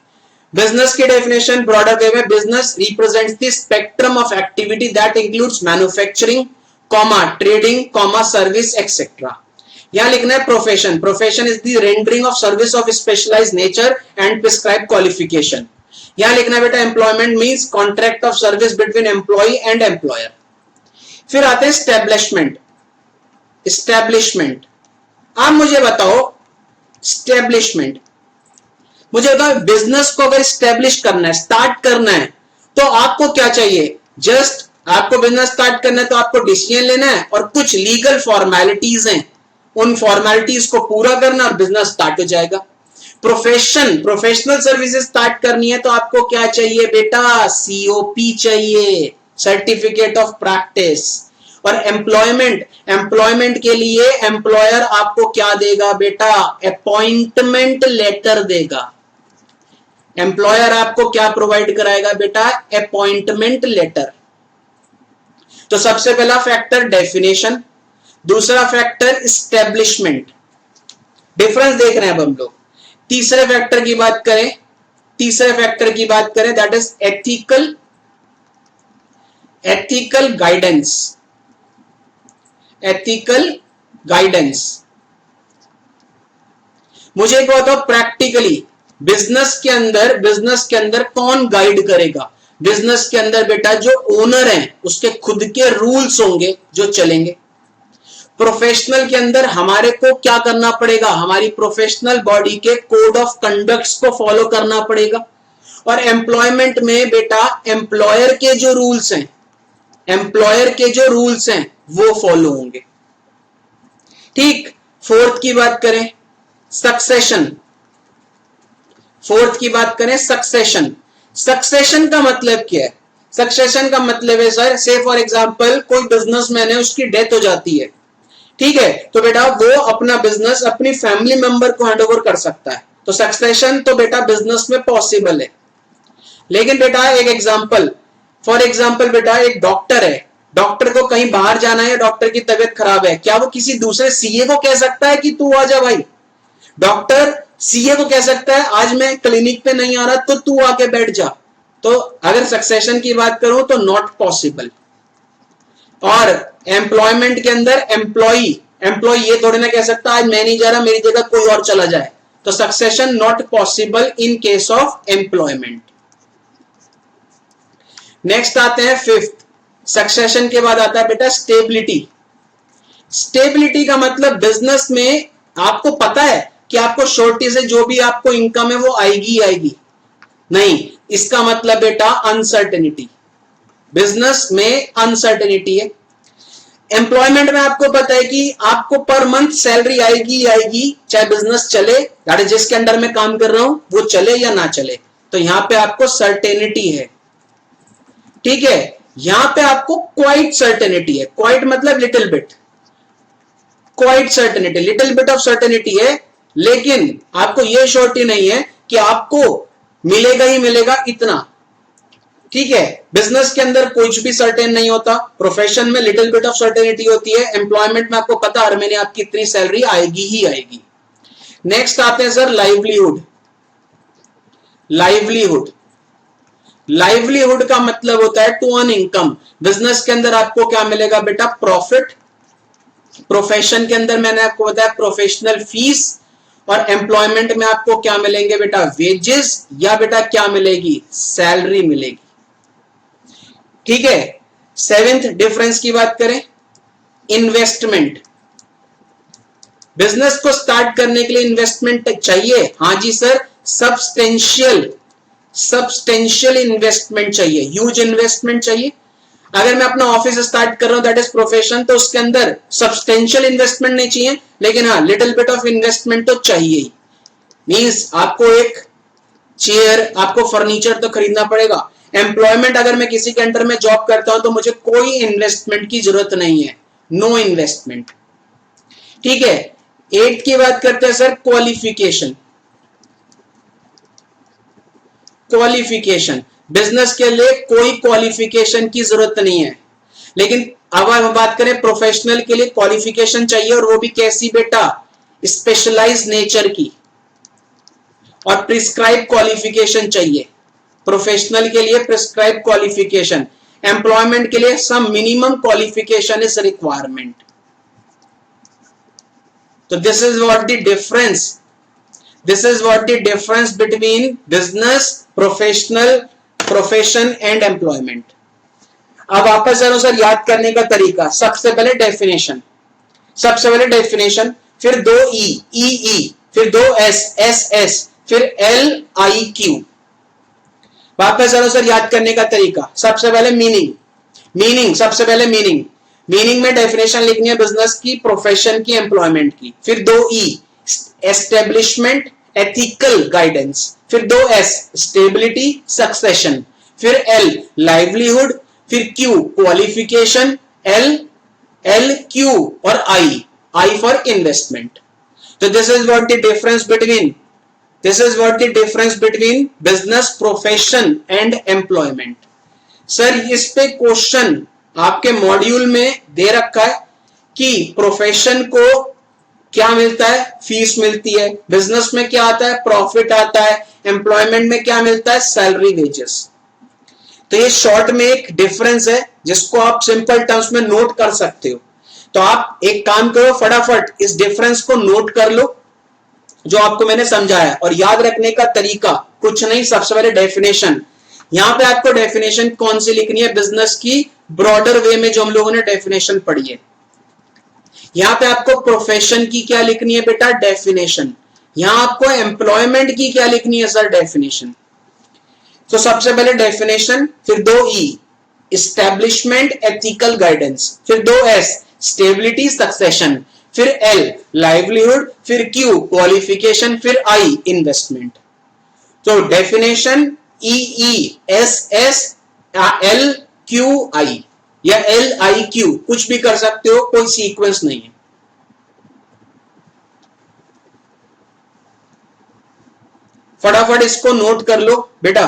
बिजनेस की डेफिनेशन ब्रॉडर वे में, business represents the spectrum of activity that includes manufacturing, trading, service etcetera. यहां लिखना है profession. Profession is the rendering of service of specialised nature and prescribe qualification. यहां लिखना है बेटा employment means contract of service between employ and employer. फिर आते हैं स्टैब्लिशमेंट। आप मुझे बताओ स्टैब्लिशमेंट, मुझे बताओ बिजनेस को अगर स्टैब्लिश करना है, स्टार्ट करना है, तो आपको क्या चाहिए? जस्ट आपको बिजनेस स्टार्ट करना है तो आपको डिसीजन लेना है और कुछ लीगल फॉर्मेलिटीज हैं, उन फॉर्मेलिटीज को पूरा करना और बिजनेस स्टार्ट हो जाएगा। प्रोफेशनल सर्विसेज स्टार्ट करनी है तो आपको क्या चाहिए बेटा? COP चाहिए, सर्टिफिकेट ऑफ प्रैक्टिस। और एम्प्लॉयमेंट के लिए एम्प्लॉयर आपको क्या देगा बेटा? अपॉइंटमेंट लेटर देगा। एम्प्लॉयर आपको क्या प्रोवाइड कराएगा बेटा? Appointment letter. तो सबसे पहला फैक्टर डेफिनेशन, दूसरा फैक्टर एस्टेब्लिशमेंट, डिफरेंस देख रहे हैं अब हम लोग। तीसरे फैक्टर की बात करें that is ethical guidance. Ethical guidance. मुझे एक बताओ प्रैक्टिकली बिजनेस के अंदर कौन गाइड करेगा? बिजनेस के अंदर बेटा जो ओनर है उसके खुद के रूल्स होंगे जो चलेंगे। प्रोफेशनल के अंदर हमारे को क्या करना पड़ेगा? हमारी प्रोफेशनल बॉडी के कोड ऑफ कंडक्ट्स को फॉलो करना पड़ेगा। और एम्प्लॉयमेंट में बेटा एम्प्लॉयर के जो रूल्स हैं, एम्प्लॉयर के जो रूल्स हैं वो फॉलो होंगे। ठीक। फोर्थ की बात करें सक्सेशन। फोर्थ की बात करें सक्सेशन। सक्सेशन का मतलब क्या है? सक्सेशन का मतलब है सर, से फॉर एग्जांपल कोई बिजनेसमैन है, उसकी डेथ हो जाती है, ठीक है, तो बेटा वो अपना बिजनेस अपनी फैमिली मेंबर को हैंडओवर कर सकता है, तो सक्सेशन तो बेटा बिजनेस में पॉसिबल है। लेकिन बेटा एक एग्जांपल, फॉर एग्जांपल बेटा एक डॉक्टर है, डॉक्टर को कहीं बाहर जाना है, डॉक्टर की तबीयत खराब है, क्या वो किसी दूसरे सीए को कह सकता है कि तू आ जा भाई? डॉक्टर सीए को कह सकता है आज मैं क्लिनिक पे नहीं आ रहा तो तू आके बैठ जा। तो अगर सक्सेशन की बात करूं तो नॉट पॉसिबल। और एम्प्लॉयमेंट के अंदर एम्प्लॉई ये थोड़ी ना कह सकता आज मैं नहीं जा रहा, मेरी जगह कोई और चला जाए, तो succession not possible in case of employment. Next आते हैं फिफ्थ, सक्सेशन के बाद आता है बेटा स्टेबिलिटी। स्टेबिलिटी का मतलब बिजनेस में आपको पता है कि आपको शॉर्टी से जो भी आपको इनकम है वो आएगी आएगी नहीं, इसका मतलब बेटा अनसर्टेनिटी। बिजनेस में अनसर्टेनिटी है। एम्प्लॉयमेंट में आपको पता है कि आपको पर मंथ सैलरी आएगी आएगी, चाहे बिजनेस चले, यानी जिसके अंडर में काम कर रहा हूं वो चले या ना चले, तो यहां पे आपको सर्टेनिटी है। ठीक है, यहां पे आपको क्वाइट सर्टेनिटी है। क्वाइट मतलब little bit, quite certainty, little bit of certainty है, लेकिन आपको यह श्योरिटी नहीं है कि आपको मिलेगा ही मिलेगा इतना। ठीक है, बिजनेस के अंदर कुछ भी सर्टेन नहीं होता, प्रोफेशन में लिटिल बिट ऑफ सर्टेनिटी होती है, एम्प्लॉयमेंट में आपको पता हर महीने आपकी इतनी सैलरी आएगी ही आएगी। नेक्स्ट आते हैं सर लाइवलीहुड। लाइवलीहुड, लाइवलीहुड का मतलब होता है टू अर्न इनकम। बिजनेस के अंदर आपको क्या मिलेगा बेटा? प्रॉफिट। प्रोफेशन के अंदर मैंने आपको बताया प्रोफेशनल फीस। और एम्प्लॉयमेंट में आपको क्या मिलेंगे बेटा? वेजेस, या बेटा क्या मिलेगी? सैलरी मिलेगी। ठीक है, सेवेंथ डिफरेंस की बात करें, इन्वेस्टमेंट। बिजनेस को स्टार्ट करने के लिए इन्वेस्टमेंट चाहिए, हाँ जी सर, सब्सटेंशियल इन्वेस्टमेंट चाहिए, ह्यूज इन्वेस्टमेंट चाहिए। अगर मैं अपना ऑफिस स्टार्ट कर रहा हूं दैट इज प्रोफेशन, तो उसके अंदर सब्सटेंशियल इन्वेस्टमेंट नहीं चाहिए, लेकिन हाँ लिटिल बिट ऑफ इन्वेस्टमेंट तो चाहिए ही। मींस आपको एक चेयर, आपको फर्नीचर तो खरीदना पड़ेगा। एम्प्लॉयमेंट अगर मैं किसी के अंडर में जॉब करता हूं तो मुझे कोई इन्वेस्टमेंट की जरूरत नहीं है, नो इन्वेस्टमेंट। ठीक है, 8 की बात करते हैं सर क्वालिफिकेशन। क्वालिफिकेशन, बिजनेस के लिए कोई क्वालिफिकेशन की जरूरत नहीं है, लेकिन अब हम बात करें प्रोफेशनल के लिए क्वालिफिकेशन चाहिए, और वो भी कैसी बेटा? स्पेशलाइज्ड नेचर की, और प्रिस्क्राइब क्वालिफिकेशन चाहिए। प्रोफेशनल के लिए प्रिस्क्राइब क्वालिफिकेशन, एम्प्लॉयमेंट के लिए सम मिनिमम क्वालिफिकेशन इज रिक्वायरमेंट। तो this is what the difference, this is what the difference between business, professional, profession and employment. अब वापस चलो सर याद करने का तरीका, सबसे पहले डेफिनेशन, सबसे पहले डेफिनेशन, फिर 2 ई, फिर 2 एस, फिर एल आई क्यू। वापस चलो सर याद करने का तरीका, सबसे पहले मीनिंग, सबसे पहले मीनिंग में डेफिनेशन लिखनी है बिजनेस की, प्रोफेशन की, एम्प्लॉयमेंट की। फिर 2 ई एस्टेब्लिशमेंट, एथिकल गाइडेंस। फिर 2 एस स्टेबिलिटी, सक्सेशन। फिर एल लाइवलीहुड, फिर क्यू क्वालिफिकेशन, एल क्यू और आई फॉर इन्वेस्टमेंट। तो this is what the difference between, this is what the difference between business, profession and employment. Sir इस पे question आपके module में दे रखा है कि प्रोफेशन को क्या मिलता है? फीस मिलती है। बिजनेस में क्या आता है? प्रॉफिट आता है। एम्प्लॉयमेंट में क्या मिलता है? Salary, wages. तो ये शॉर्ट में एक डिफरेंस है जिसको आप सिंपल टर्म्स में नोट कर सकते हो। तो आप एक काम करो, फटाफट इस डिफरेंस को नोट कर लो जो आपको मैंने समझाया, और याद रखने का तरीका कुछ नहीं, सबसे पहले डेफिनेशन। यहां पे आपको डेफिनेशन कौन सी लिखनी है, बिजनेस की ब्रॉडर वे में जो हम लोगों ने डेफिनेशन पढ़ी है। यहां पे आपको प्रोफेशन की क्या लिखनी है बेटा, डेफिनेशन। यहां आपको एम्प्लॉयमेंट की क्या लिखनी है सर, डेफिनेशन। तो सबसे पहले डेफिनेशन, फिर 2 E एस्टेब्लिशमेंट एथिकल गाइडेंस, फिर 2 S स्टेबिलिटी सक्सेशन, फिर L लाइवलीहुड, फिर Q क्वालिफिकेशन, फिर I इन्वेस्टमेंट। तो डेफिनेशन EESS LQI या LIQ कुछ भी कर सकते हो, कोई सीक्वेंस नहीं है। फटाफट इसको नोट कर लो बेटा,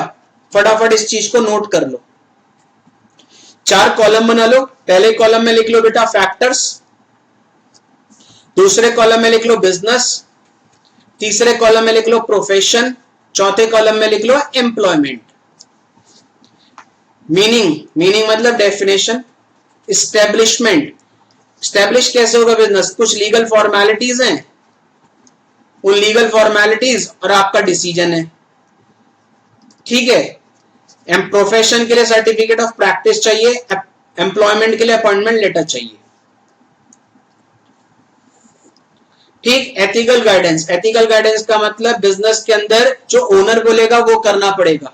फटाफट इस चीज को नोट कर लो। 4 कॉलम बना लो। पहले कॉलम में लिख लो बेटा फैक्टर्स, दूसरे कॉलम में लिख लो बिजनेस, तीसरे कॉलम में लिख लो प्रोफेशन, चौथे कॉलम में लिख लो एम्प्लॉयमेंट। मीनिंग मतलब डेफिनेशन। एस्टेब्लिशमेंट, एस्टेब्लिश कैसे होगा बिजनेस, कुछ लीगल फॉर्मेलिटीज हैं, उन लीगल फॉर्मेलिटीज और आपका डिसीजन है, ठीक है। प्रोफेशन के लिए सर्टिफिकेट ऑफ प्रैक्टिस चाहिए, एम्प्लॉयमेंट के लिए अपॉइंटमेंट लेटर चाहिए, ठीक। एथिकल गाइडेंस, एथिकल गाइडेंस का मतलब बिजनेस के अंदर जो ओनर बोलेगा वो करना पड़ेगा,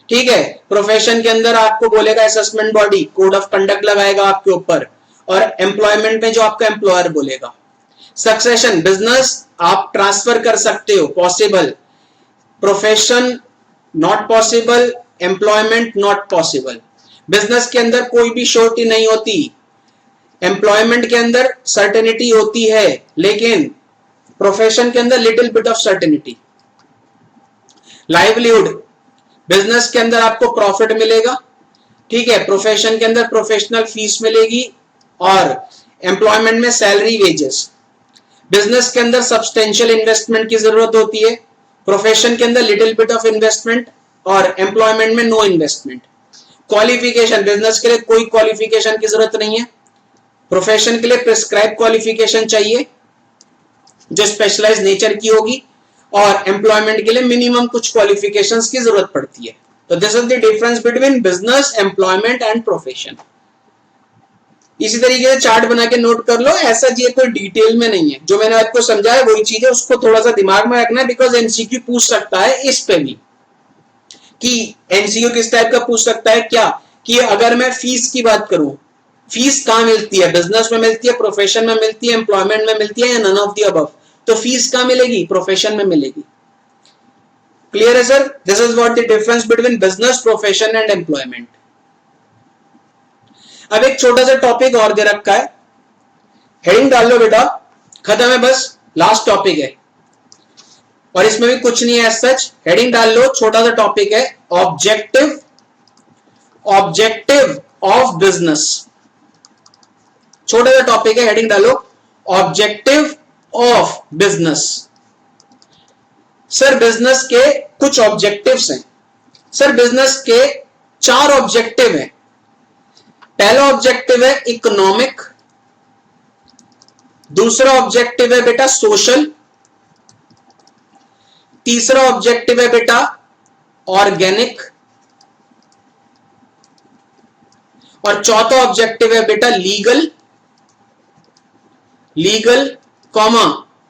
ठीक है। प्रोफेशन के अंदर आपको बोलेगा assessment body code of conduct लगाएगा आपके ऊपर, और एम्प्लॉयमेंट में जो आपका एम्प्लॉयर बोलेगा। सक्सेशन, बिजनेस आप ट्रांसफर कर सकते हो, possible. Profession not possible, employment not possible. Business के अंदर कोई भी श्योरिटी नहीं होती, एम्प्लॉयमेंट के अंदर सर्टेनिटी होती है, लेकिन प्रोफेशन के अंदर little bit of certainty. Livelihood, business के अंदर आपको प्रॉफिट मिलेगा, ठीक है। प्रोफेशन के अंदर प्रोफेशनल फीस मिलेगी, और एम्प्लॉयमेंट में सैलरी वेजेस। बिजनेस के अंदर सब्सटेंशियल इन्वेस्टमेंट की जरूरत होती है, प्रोफेशन के अंदर लिटिल बिट ऑफ इन्वेस्टमेंट, और एम्प्लॉयमेंट में नो इन्वेस्टमेंट। क्वालिफिकेशन, बिजनेस के लिए कोई क्वालिफिकेशन की जरूरत नहीं है, प्रोफेशन के लिए प्रिस्क्राइब क्वालिफिकेशन चाहिए जो स्पेशलाइज नेचर की होगी, और एम्प्लॉयमेंट के लिए मिनिमम कुछ क्वालिफिकेशंस की जरूरत पड़ती है। तो this is the difference between business, employment and profession. इसी तरीके से चार्ट बना के नोट कर लो, ऐसा ये कोई डिटेल में नहीं है, जो मैंने आपको समझाया वही चीज है, उसको थोड़ा सा दिमाग में रखना है, बिकॉज एमसीक्यू पूछ सकता है इस पे भी, कि एमसीक्यू किस टाइप का पूछ सकता है, क्या कि अगर मैं फीस की बात करूं, फीस कहां मिलती है, बिजनेस में मिलती है, प्रोफेशन में मिलती है, एम्प्लॉयमेंट में मिलती है, या नन ऑफ द अबव। तो फीस कहां मिलेगी, प्रोफेशन में मिलेगी। क्लियर है sir, this is what the difference between business, profession and employment. अब एक छोटा सा टॉपिक और दे रखा है, हेडिंग डाल लो बेटा, खत्म है, बस लास्ट टॉपिक है, और इसमें भी कुछ नहीं है सच। हेडिंग डाल लो, छोटा सा टॉपिक है, ऑब्जेक्टिव ऑफ बिजनेस। छोटा सा टॉपिक है, हेडिंग डालो objective of business. Sir business के कुछ ऑब्जेक्टिव्स हैं, सर बिजनेस के 4 ऑब्जेक्टिव हैं। पहला ऑब्जेक्टिव है इकोनॉमिक, दूसरा ऑब्जेक्टिव है बेटा सोशल, तीसरा ऑब्जेक्टिव है बेटा ऑर्गेनिक, और चौथा ऑब्जेक्टिव है बेटा legal comma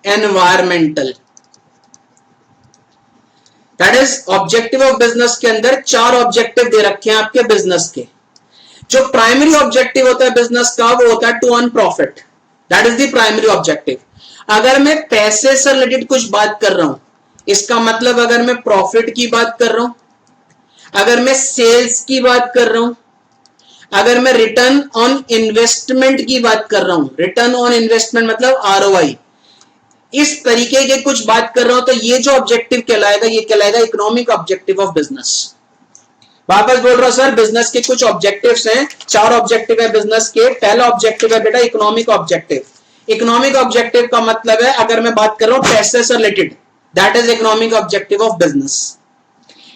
environmental. That is objective of business के अंदर 4 ऑब्जेक्टिव दे रखे हैं आपके बिजनेस के। जो प्राइमरी ऑब्जेक्टिव होता है बिजनेस का, वो होता है to earn profit, that is the primary objective. अगर मैं पैसे से रिलेटेड कुछ बात कर रहा हूं, इसका मतलब अगर मैं प्रॉफिट की बात कर रहा हूं, अगर मैं सेल्स की बात कर रहा हूं, अगर मैं रिटर्न ऑन इन्वेस्टमेंट की बात कर रहा हूं, रिटर्न ऑन इन्वेस्टमेंट मतलब आरओआई, इस तरीके के कुछ बात कर रहा हूं, तो ये जो ऑब्जेक्टिव कहलाएगा, ये कहलाएगा इकोनॉमिक ऑब्जेक्टिव ऑफ बिजनेस। वापस बोल रहा हूं सर, बिजनेस के कुछ ऑब्जेक्टिव्स हैं, 4 ऑब्जेक्टिव है बिजनेस के। पहला ऑब्जेक्टिव है बेटा इकोनॉमिक ऑब्जेक्टिव। इकोनॉमिक ऑब्जेक्टिव का मतलब है अगर मैं बात कर रहा हूं पैसे से related, that is economic objective of business,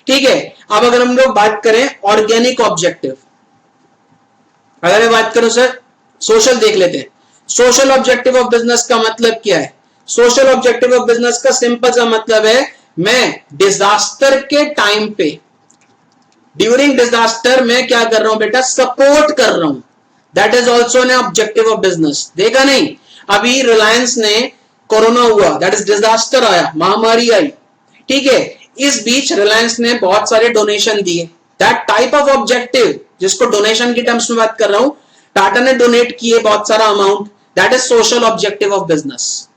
ठीक है। अब अगर हम लोग बात करें ऑर्गेनिक ऑब्जेक्टिव, अगर मैं बात करूं सर सोशल देख लेते हैं, सोशल ऑब्जेक्टिव ऑफ बिजनेस का मतलब क्या है? सोशल ऑब्जेक्टिव ऑफ बिजनेस का सिंपल सा मतलब है, मैं डिजास्टर के टाइम पे, ड्यूरिंग डिजास्टर मैं क्या कर रहा हूं बेटा? सपोर्ट कर रहा हूं। That is also an objective of business. देखा नहीं, अभी रिलायंस ने कोरोना हुआ, दैट इज डिजास्टर आया, महामारी आई, ठीक है, इस बीच रिलायंस ने बहुत सारे डोनेशन दिए। दैट टाइप ऑफ ऑब्जेक्टिव, जिसको डोनेशन की टर्म्स में बात कर रहा हूं, टाटा ने डोनेट किए बहुत सारा amount, that is social objective of business.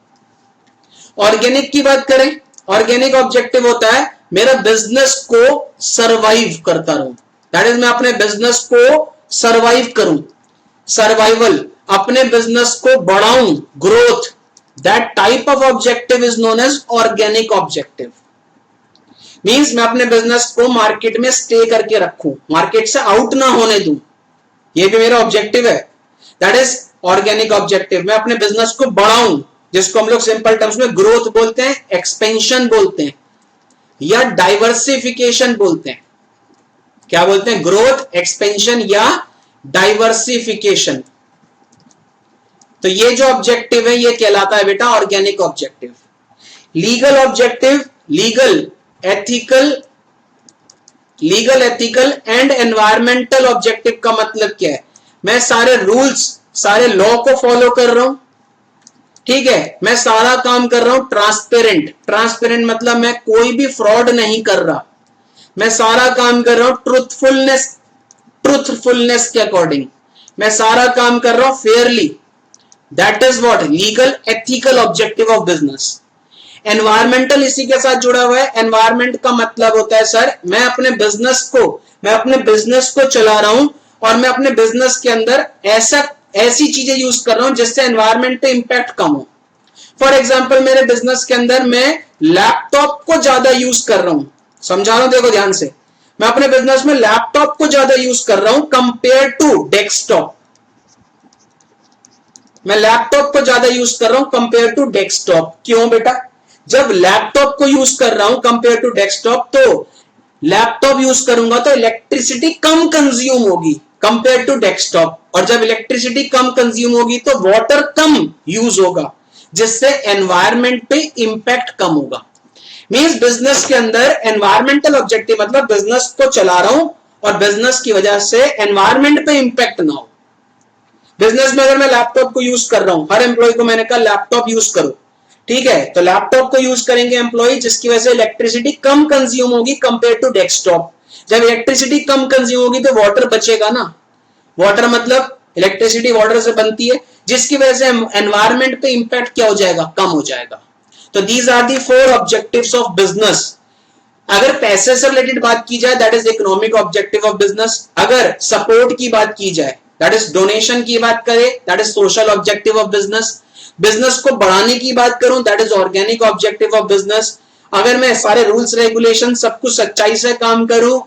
Organic की बात करें, ऑर्गेनिक ऑब्जेक्टिव होता है मेरा बिजनेस को सरवाइव करता रहूं, दैट इज मैं अपने बिजनेस को सरवाइव करूं, सर्वाइवल, अपने बिजनेस को बढ़ाऊं, growth, that type of objective is known as organic objective. Means मैं अपने बिजनेस को मार्केट में स्टे करके रखूं, मार्केट से आउट ना होने दूं, ये भी मेरा ऑब्जेक्टिव है, दैट इज ऑर्गेनिक ऑब्जेक्टिव। मैं अपने बिजनेस को बढ़ाऊं, जिसको हम लोग सिंपल टर्म्स में ग्रोथ बोलते हैं, एक्सपेंशन बोलते हैं, या डाइवर्सिफिकेशन बोलते हैं। क्या बोलते हैं? ग्रोथ, एक्सपेंशन या डाइवर्सिफिकेशन। तो ये जो ऑब्जेक्टिव है ये कहलाता है बेटा organic objective. Legal objective, legal ethical and environmental objective का मतलब क्या है? मैं सारे रूल्स, सारे लॉ को फॉलो कर रहा हूं, ठीक है, मैं सारा काम कर रहा हूं ट्रांसपेरेंट, ट्रांसपेरेंट मतलब मैं कोई भी फ्रॉड नहीं कर रहा, मैं सारा काम कर रहा हूं ट्रूथफुलनेस के अकॉर्डिंग, मैं सारा काम कर रहा हूं Fairlie, that is what legal ethical objective of business. Environmental इसी के साथ जुड़ा हुआ है। एनवायरमेंट का मतलब होता है सर, मैं अपने बिजनेस को चला रहा हूं और मैं अपने बिजनेस के अंदर ऐसी चीजें यूज कर रहा हूं जिससे एनवायरमेंट पे इंपैक्ट कम हो। फॉर एग्जांपल मेरे बिजनेस के अंदर मैं लैपटॉप को ज्यादा यूज कर रहा हूं, समझा रहा हूं, देखो ध्यान से, मैं अपने बिजनेस में लैपटॉप को ज्यादा यूज कर रहा हूं कंपेयर टू डेस्कटॉप, मैं लैपटॉप को ज्यादा यूज कर रहा हूं कंपेयर टू डेस्कटॉप। क्यों बेटा? जब लैपटॉप को यूज कर रहा हूं कंपेयर टू डेस्कटॉप, तो लैपटॉप यूज करूंगा तो इलेक्ट्रिसिटी कम कंज्यूम होगी कंपेयर टू डेस्कटॉप, और जब इलेक्ट्रिसिटी कम कंज्यूम होगी तो वाटर कम यूज होगा, जिससे एनवायरमेंट पे इंपैक्ट कम होगा। मींस बिजनेस के अंदर एनवायरमेंटल ऑब्जेक्टिव मतलब बिजनेस को चला रहा हूं और बिजनेस की वजह से एनवायरमेंट पे इंपैक्ट ना हो। बिजनेस में अगर मैं लैपटॉप को यूज कर रहा हूं, हर एम्प्लॉय को मैंने कहा लैपटॉप यूज करो, ठीक है, तो लैपटॉप को यूज करेंगे एम्प्लॉय, जिसकी वजह से इलेक्ट्रिसिटी कम कंज्यूम होगी कंपेयर टू डेस्कटॉप। जब इलेक्ट्रिसिटी कम कंज्यूम होगी तो वाटर बचेगा ना, वाटर मतलब इलेक्ट्रिसिटी वाटर से बनती है, जिसकी वजह से एनवायरमेंट पे इंपैक्ट क्या हो जाएगा? कम हो जाएगा। तो these are the 4 objectives of business. अगर पैसे से रिलेटेड बात की जाए that is economic objective of business, अगर सपोर्ट की बात की जाए दैट इज डोनेशन की बात करें that is social objective of business, business को बढ़ाने की बात करूं that is organic objective of business, अगर मैं सारे रूल्स रेगुलेशन सब कुछ सच्चाई से काम करूं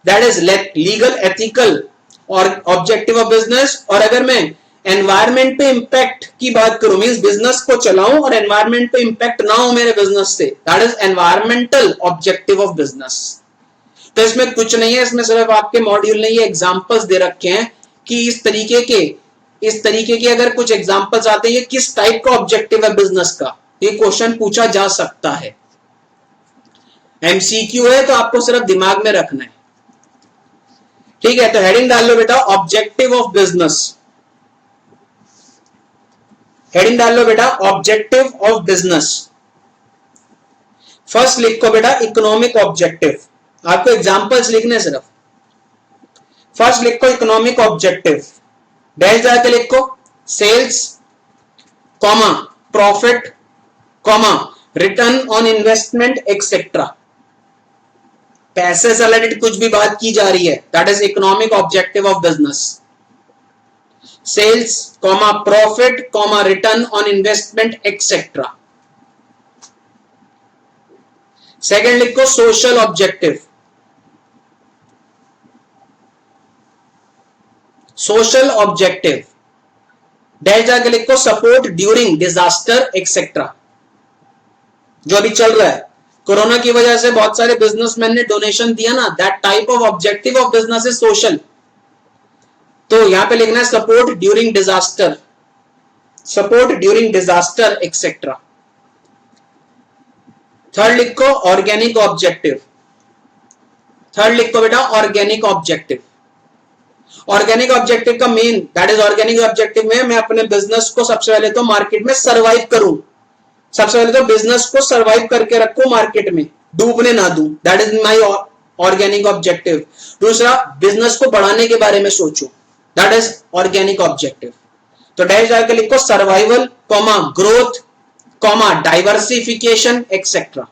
दैट इज लीगल एथिकल और ऑब्जेक्टिव ऑफ बिजनेस, और अगर मैं एनवायरमेंट पे इंपैक्ट की बात करूं मींस बिजनेस को चलाऊं और एनवायरमेंट पे इंपैक्ट ना हो मेरे बिजनेस से, that is environmental objective of business. तो इसमें कुछ नहीं है, इसमें सिर्फ आपके मॉड्यूल ने ये एग्जांपल्स दे रखे हैं कि इस तरीके के अगर कुछ एग्जांपल्स आते हैं ये किस टाइप का ऑब्जेक्टिव है बिजनेस का, ये क्वेश्चन पूछा जा सकता है। एमसीक्यू है तो आपको सिर्फ दिमाग में रखना है, ठीक है। तो हेडिंग डाल लो बेटा ऑब्जेक्टिव ऑफ बिजनेस, हेडिंग डाल लो बेटा ऑब्जेक्टिव ऑफ बिजनेस। फर्स्ट लिखो बेटा इकोनॉमिक ऑब्जेक्टिव, आपको एग्जांपल्स लिखने सिर्फ। फर्स्ट लिखो इकोनॉमिक ऑब्जेक्टिव, डैश जाके लिखो sales comma profit comma return on investment etcetera. पैसे से रिलेटेड कुछ भी बात की जा रही है that is economic objective of business. Sales comma profit comma return on investment etcetera. Second लिखो social objective, social objective dash जाके लिखो सपोर्ट ड्यूरिंग डिजास्टर एक्सेट्रा। जो अभी चल रहा है कोरोना की वजह से बहुत सारे बिजनेसमैन ने डोनेशन दिया ना, that type of objective of business is social. तो यहां पे लिखना है support during disaster, support during disaster etcetera. Third लिखो ऑर्गेनिक ऑब्जेक्टिव। थर्ड लिखो बेटा ऑर्गेनिक ऑब्जेक्टिव। ऑर्गेनिक ऑब्जेक्टिव का main that is organic objective में मैं अपने बिजनेस को सबसे पहले तो मार्केट में सरवाइव करूं। सबसे पहले तो बिजनेस को सरवाइव करके रखो मार्केट में, डूबने ना दूं, that is my organic objective. दूसरा बिजनेस को बढ़ाने के बारे में सोचो, दैट इज ऑर्गेनिक ऑब्जेक्टिव। तो डैश डाल के लिखो survival comma growth comma diversification etcetera.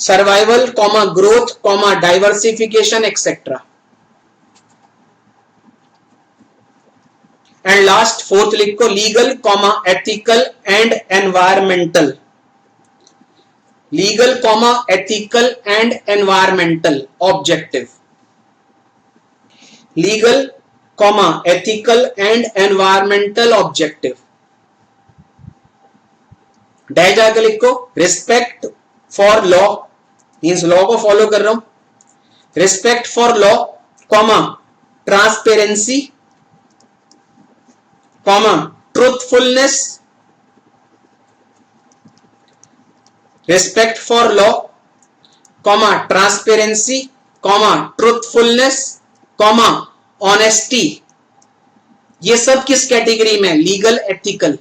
Survival comma growth comma diversification etcetera. And last fourth लिखो legal comma ethical and environmental. Legal comma ethical and environmental objective. Legal comma ethical and environmental objective. Dash जाकर लिखो respect for law, means law को follow कर रहा हूं, respect for law comma transparency comma truthfulness. Respect for law comma transparency comma truthfulness comma honesty. ये सब किस category में? Legal ethical.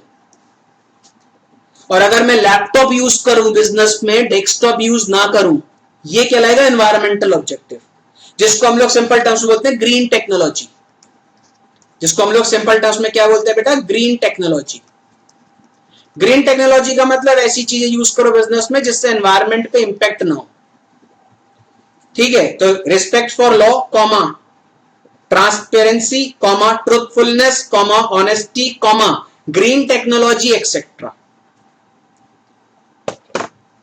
और अगर मैं लैपटॉप यूज करूं बिजनेस में, डेस्कटॉप यूज ना करूं, ये कहलाएगा एनवायरमेंटल ऑब्जेक्टिव, जिसको हम लोग सिंपल टर्म्स में बोलते हैं ग्रीन टेक्नोलॉजी। जिसको हम लोग सिंपल टर्म्स में क्या बोलते हैं बेटा? Green technology. ग्रीन टेक्नोलॉजी का मतलब ऐसी चीजें यूज करो बिजनेस में जिससे एनवायरमेंट पे इंपैक्ट ना हो। ठीक है, तो respect for law comma transparency comma truthfulness comma honesty comma green technology etcetera.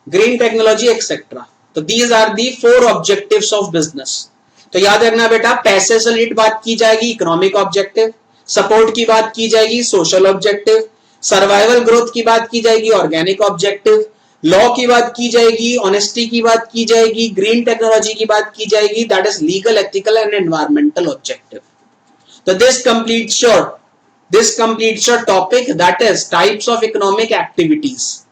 Green technology etcetera. तो these are the 4 objectives of business. तो याद रखना बेटा, पैसे से रिलेटेड बात की जाएगी इकोनॉमिक ऑब्जेक्टिव, सपोर्ट की बात की जाएगी सोशल ऑब्जेक्टिव, सर्वाइवल ग्रोथ की बात की जाएगी ऑर्गेनिक ऑब्जेक्टिव, लॉ की बात की जाएगी, ऑनेस्टी की बात की जाएगी, ग्रीन टेक्नोलॉजी की बात की जाएगी, that is legal ethical and environmental objective. तो this completes your topic that is types of economic activities.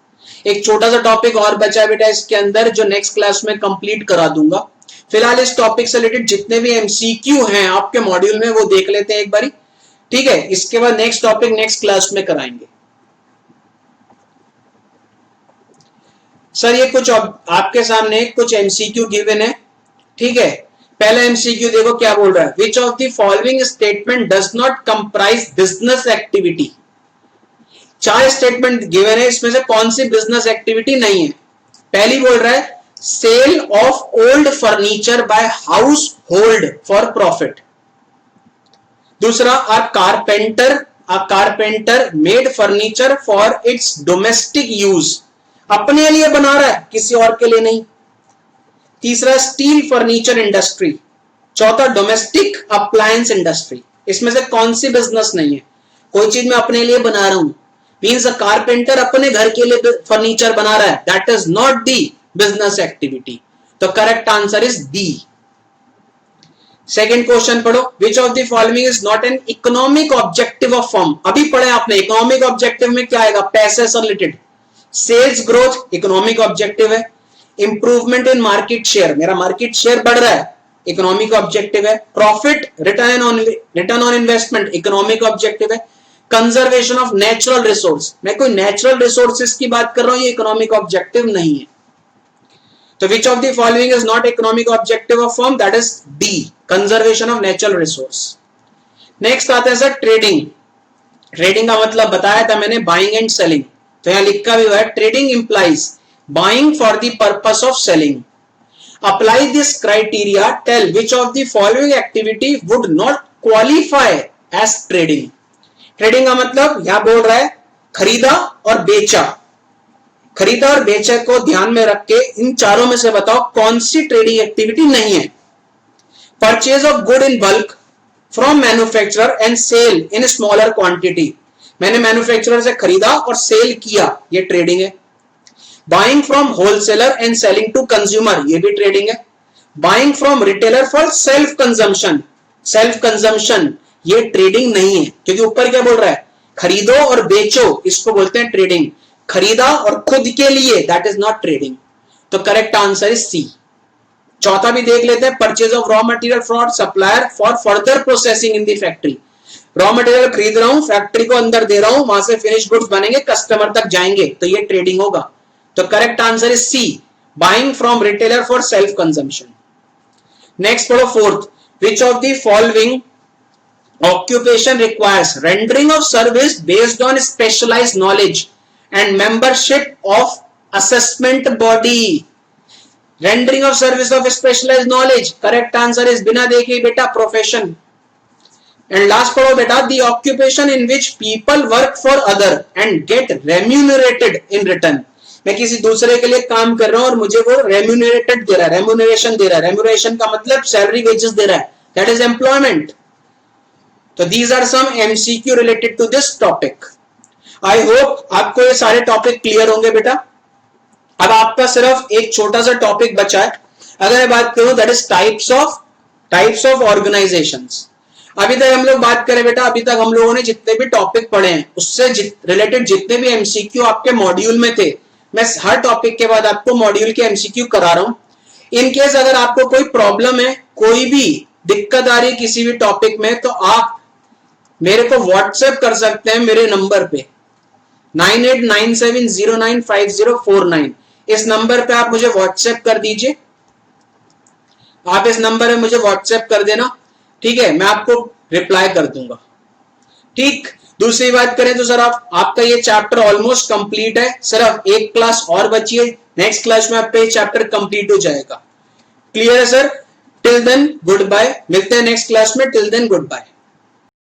एक छोटा सा टॉपिक और बचा है बेटा इसके अंदर, जो नेक्स्ट क्लास में कंप्लीट करा दूंगा। फिलहाल इस टॉपिक से रिलेटेड जितने भी एमसीक्यू हैं आपके मॉड्यूल में वो देख लेते हैं एक बारी, ठीक है। इसके बाद नेक्स्ट टॉपिक नेक्स्ट क्लास में कराएंगे। सर ये कुछ आपके सामने कुछ एमसीक्यू गिवन है, ठीक है। पहला एमसीक्यू देखो क्या बोल रहा है, विच of the following statement does not comprise business activity. 4 statement given है, इसमें से कौन सी बिजनेस एक्टिविटी नहीं है। पहली बोल रहा है sale of old furniture by household for profit. दूसरा a carpenter made furniture for its domestic use, अपने लिए बना रहा है किसी और के लिए नहीं। तीसरा स्टील फर्नीचर इंडस्ट्री। चौथा डोमेस्टिक अप्लायंस इंडस्ट्री। इसमें से कौन सी बिजनेस नहीं है? कोई चीज मैं अपने लिए बना रहा हूं, मीन्स अ कारपेंटर अपने घर के लिए फर्नीचर बना रहा है, that is not the business activity. तो correct answer is D. Second question पढ़ो, which of the following is not an economic objective of firm. अभी पढ़े आपने, इकोनॉमिक ऑब्जेक्टिव में क्या आएगा? पैसे से related. Sales growth economic objective है। इंप्रूवमेंट इन मार्केट शेयर, मेरा मार्केट शेयर बढ़ रहा है, इकोनॉमिक ऑब्जेक्टिव है। Profit return on investment economic objective है। कंजर्वेशन ऑफ नेचुरल रिसोर्स, मैं कोई नेचुरल रिसोर्सेज की बात कर रहा हूं, ये इकोनॉमिक ऑब्जेक्टिव नहीं है। तो विच of the following is not economic objective of firm, that is D, conservation of natural resource. Next आता है सर ट्रेडिंग। ट्रेडिंग का मतलब बताया था मैंने, बाइंग एंड सेलिंग। तो यहां लिखा भी हुआ है trading implies buying for the purpose of selling. Apply this criteria, tell which of the following activity would not qualify as trading. Trading का मतलब यहां बोल रहा है खरीदा और बेचा। खरीदा और बेचा को ध्यान में रख के इन चारों में से बताओ कौन सी ट्रेडिंग एक्टिविटी नहीं है। Purchase of good in bulk from manufacturer and sell in smaller quantity, मैंने मैन्युफैक्चरर से खरीदा और सेल किया, ये ट्रेडिंग है। Buying from wholesaler and selling to consumer, ये भी ट्रेडिंग है। Buying from retailer for self consumption, ये ट्रेडिंग नहीं है, क्योंकि ऊपर क्या बोल रहा है खरीदो और बेचो, इसको बोलते हैं ट्रेडिंग। खरीदा और खुद के लिए, दैट इज नॉट ट्रेडिंग। तो करेक्ट आंसर इज सी। चौथा भी देख लेते हैं, purchase of raw material from supplier for further processing in the factory. Raw material खरीद रहा हूं, फैक्ट्री को अंदर दे रहा हूं, वहां से फिनिश गुड्स बनेंगे, कस्टमर तक जाएंगे, तो ये ट्रेडिंग होगा। तो correct answer is C, buying from retailer for self consumption. Next पढ़ो fourth, which of the following occupation requires rendering of service based on specialized knowledge and membership of assessment body? Rendering of service of specialized knowledge, correct answer is बिना देखे बेटा profession. And last पढ़ो बेटा, the occupation in which people work for other and get remunerated in return. मैं किसी दूसरे के लिए काम कर रहा हूं और मुझे वो remunerated दे रहा है, remuneration दे रहा है। remuneration का मतलब salary wages दे रहा है, that is employment. तो these are some MCQ related to this topic. I hope आपको ये सारे टॉपिक क्लियर होंगे बेटा। अब आपका सिर्फ एक छोटा सा टॉपिक बचा है, अगर मैं बात करूं that is types of organisations. अभी तक हम लोग बात करें बेटा, अभी तक हम लोगों ने जितने भी टॉपिक पढ़े हैं उससे रिलेटेड जितने भी MCQ आपके मॉड्यूल में थे, मैं हर टॉपिक के बाद आपको मॉड्यूल के MCQ करा रहा हूं। इन केस अगर आपको कोई प्रॉब्लम है, कोई भी दिक्कत आ रही है किसी भी टॉपिक में, तो आप मेरे को व्हाट्सएप कर सकते हैं मेरे नंबर पे 9897095049। इस नंबर पे आप मुझे व्हाट्सएप कर दीजिए, आप इस नंबर पे मुझे व्हाट्सएप कर देना, ठीक है, मैं आपको रिप्लाई कर दूंगा। ठीक, दूसरी बात करें तो सर आपका ये चैप्टर ऑलमोस्ट कंप्लीट है, सिर्फ एक क्लास और बची है, नेक्स्ट क्लास में आपका ये चैप्टर कंप्लीट हो जाएगा। क्लियर है sir? Till then goodbye, मिलते हैं नेक्स्ट क्लास में। Till then good bye.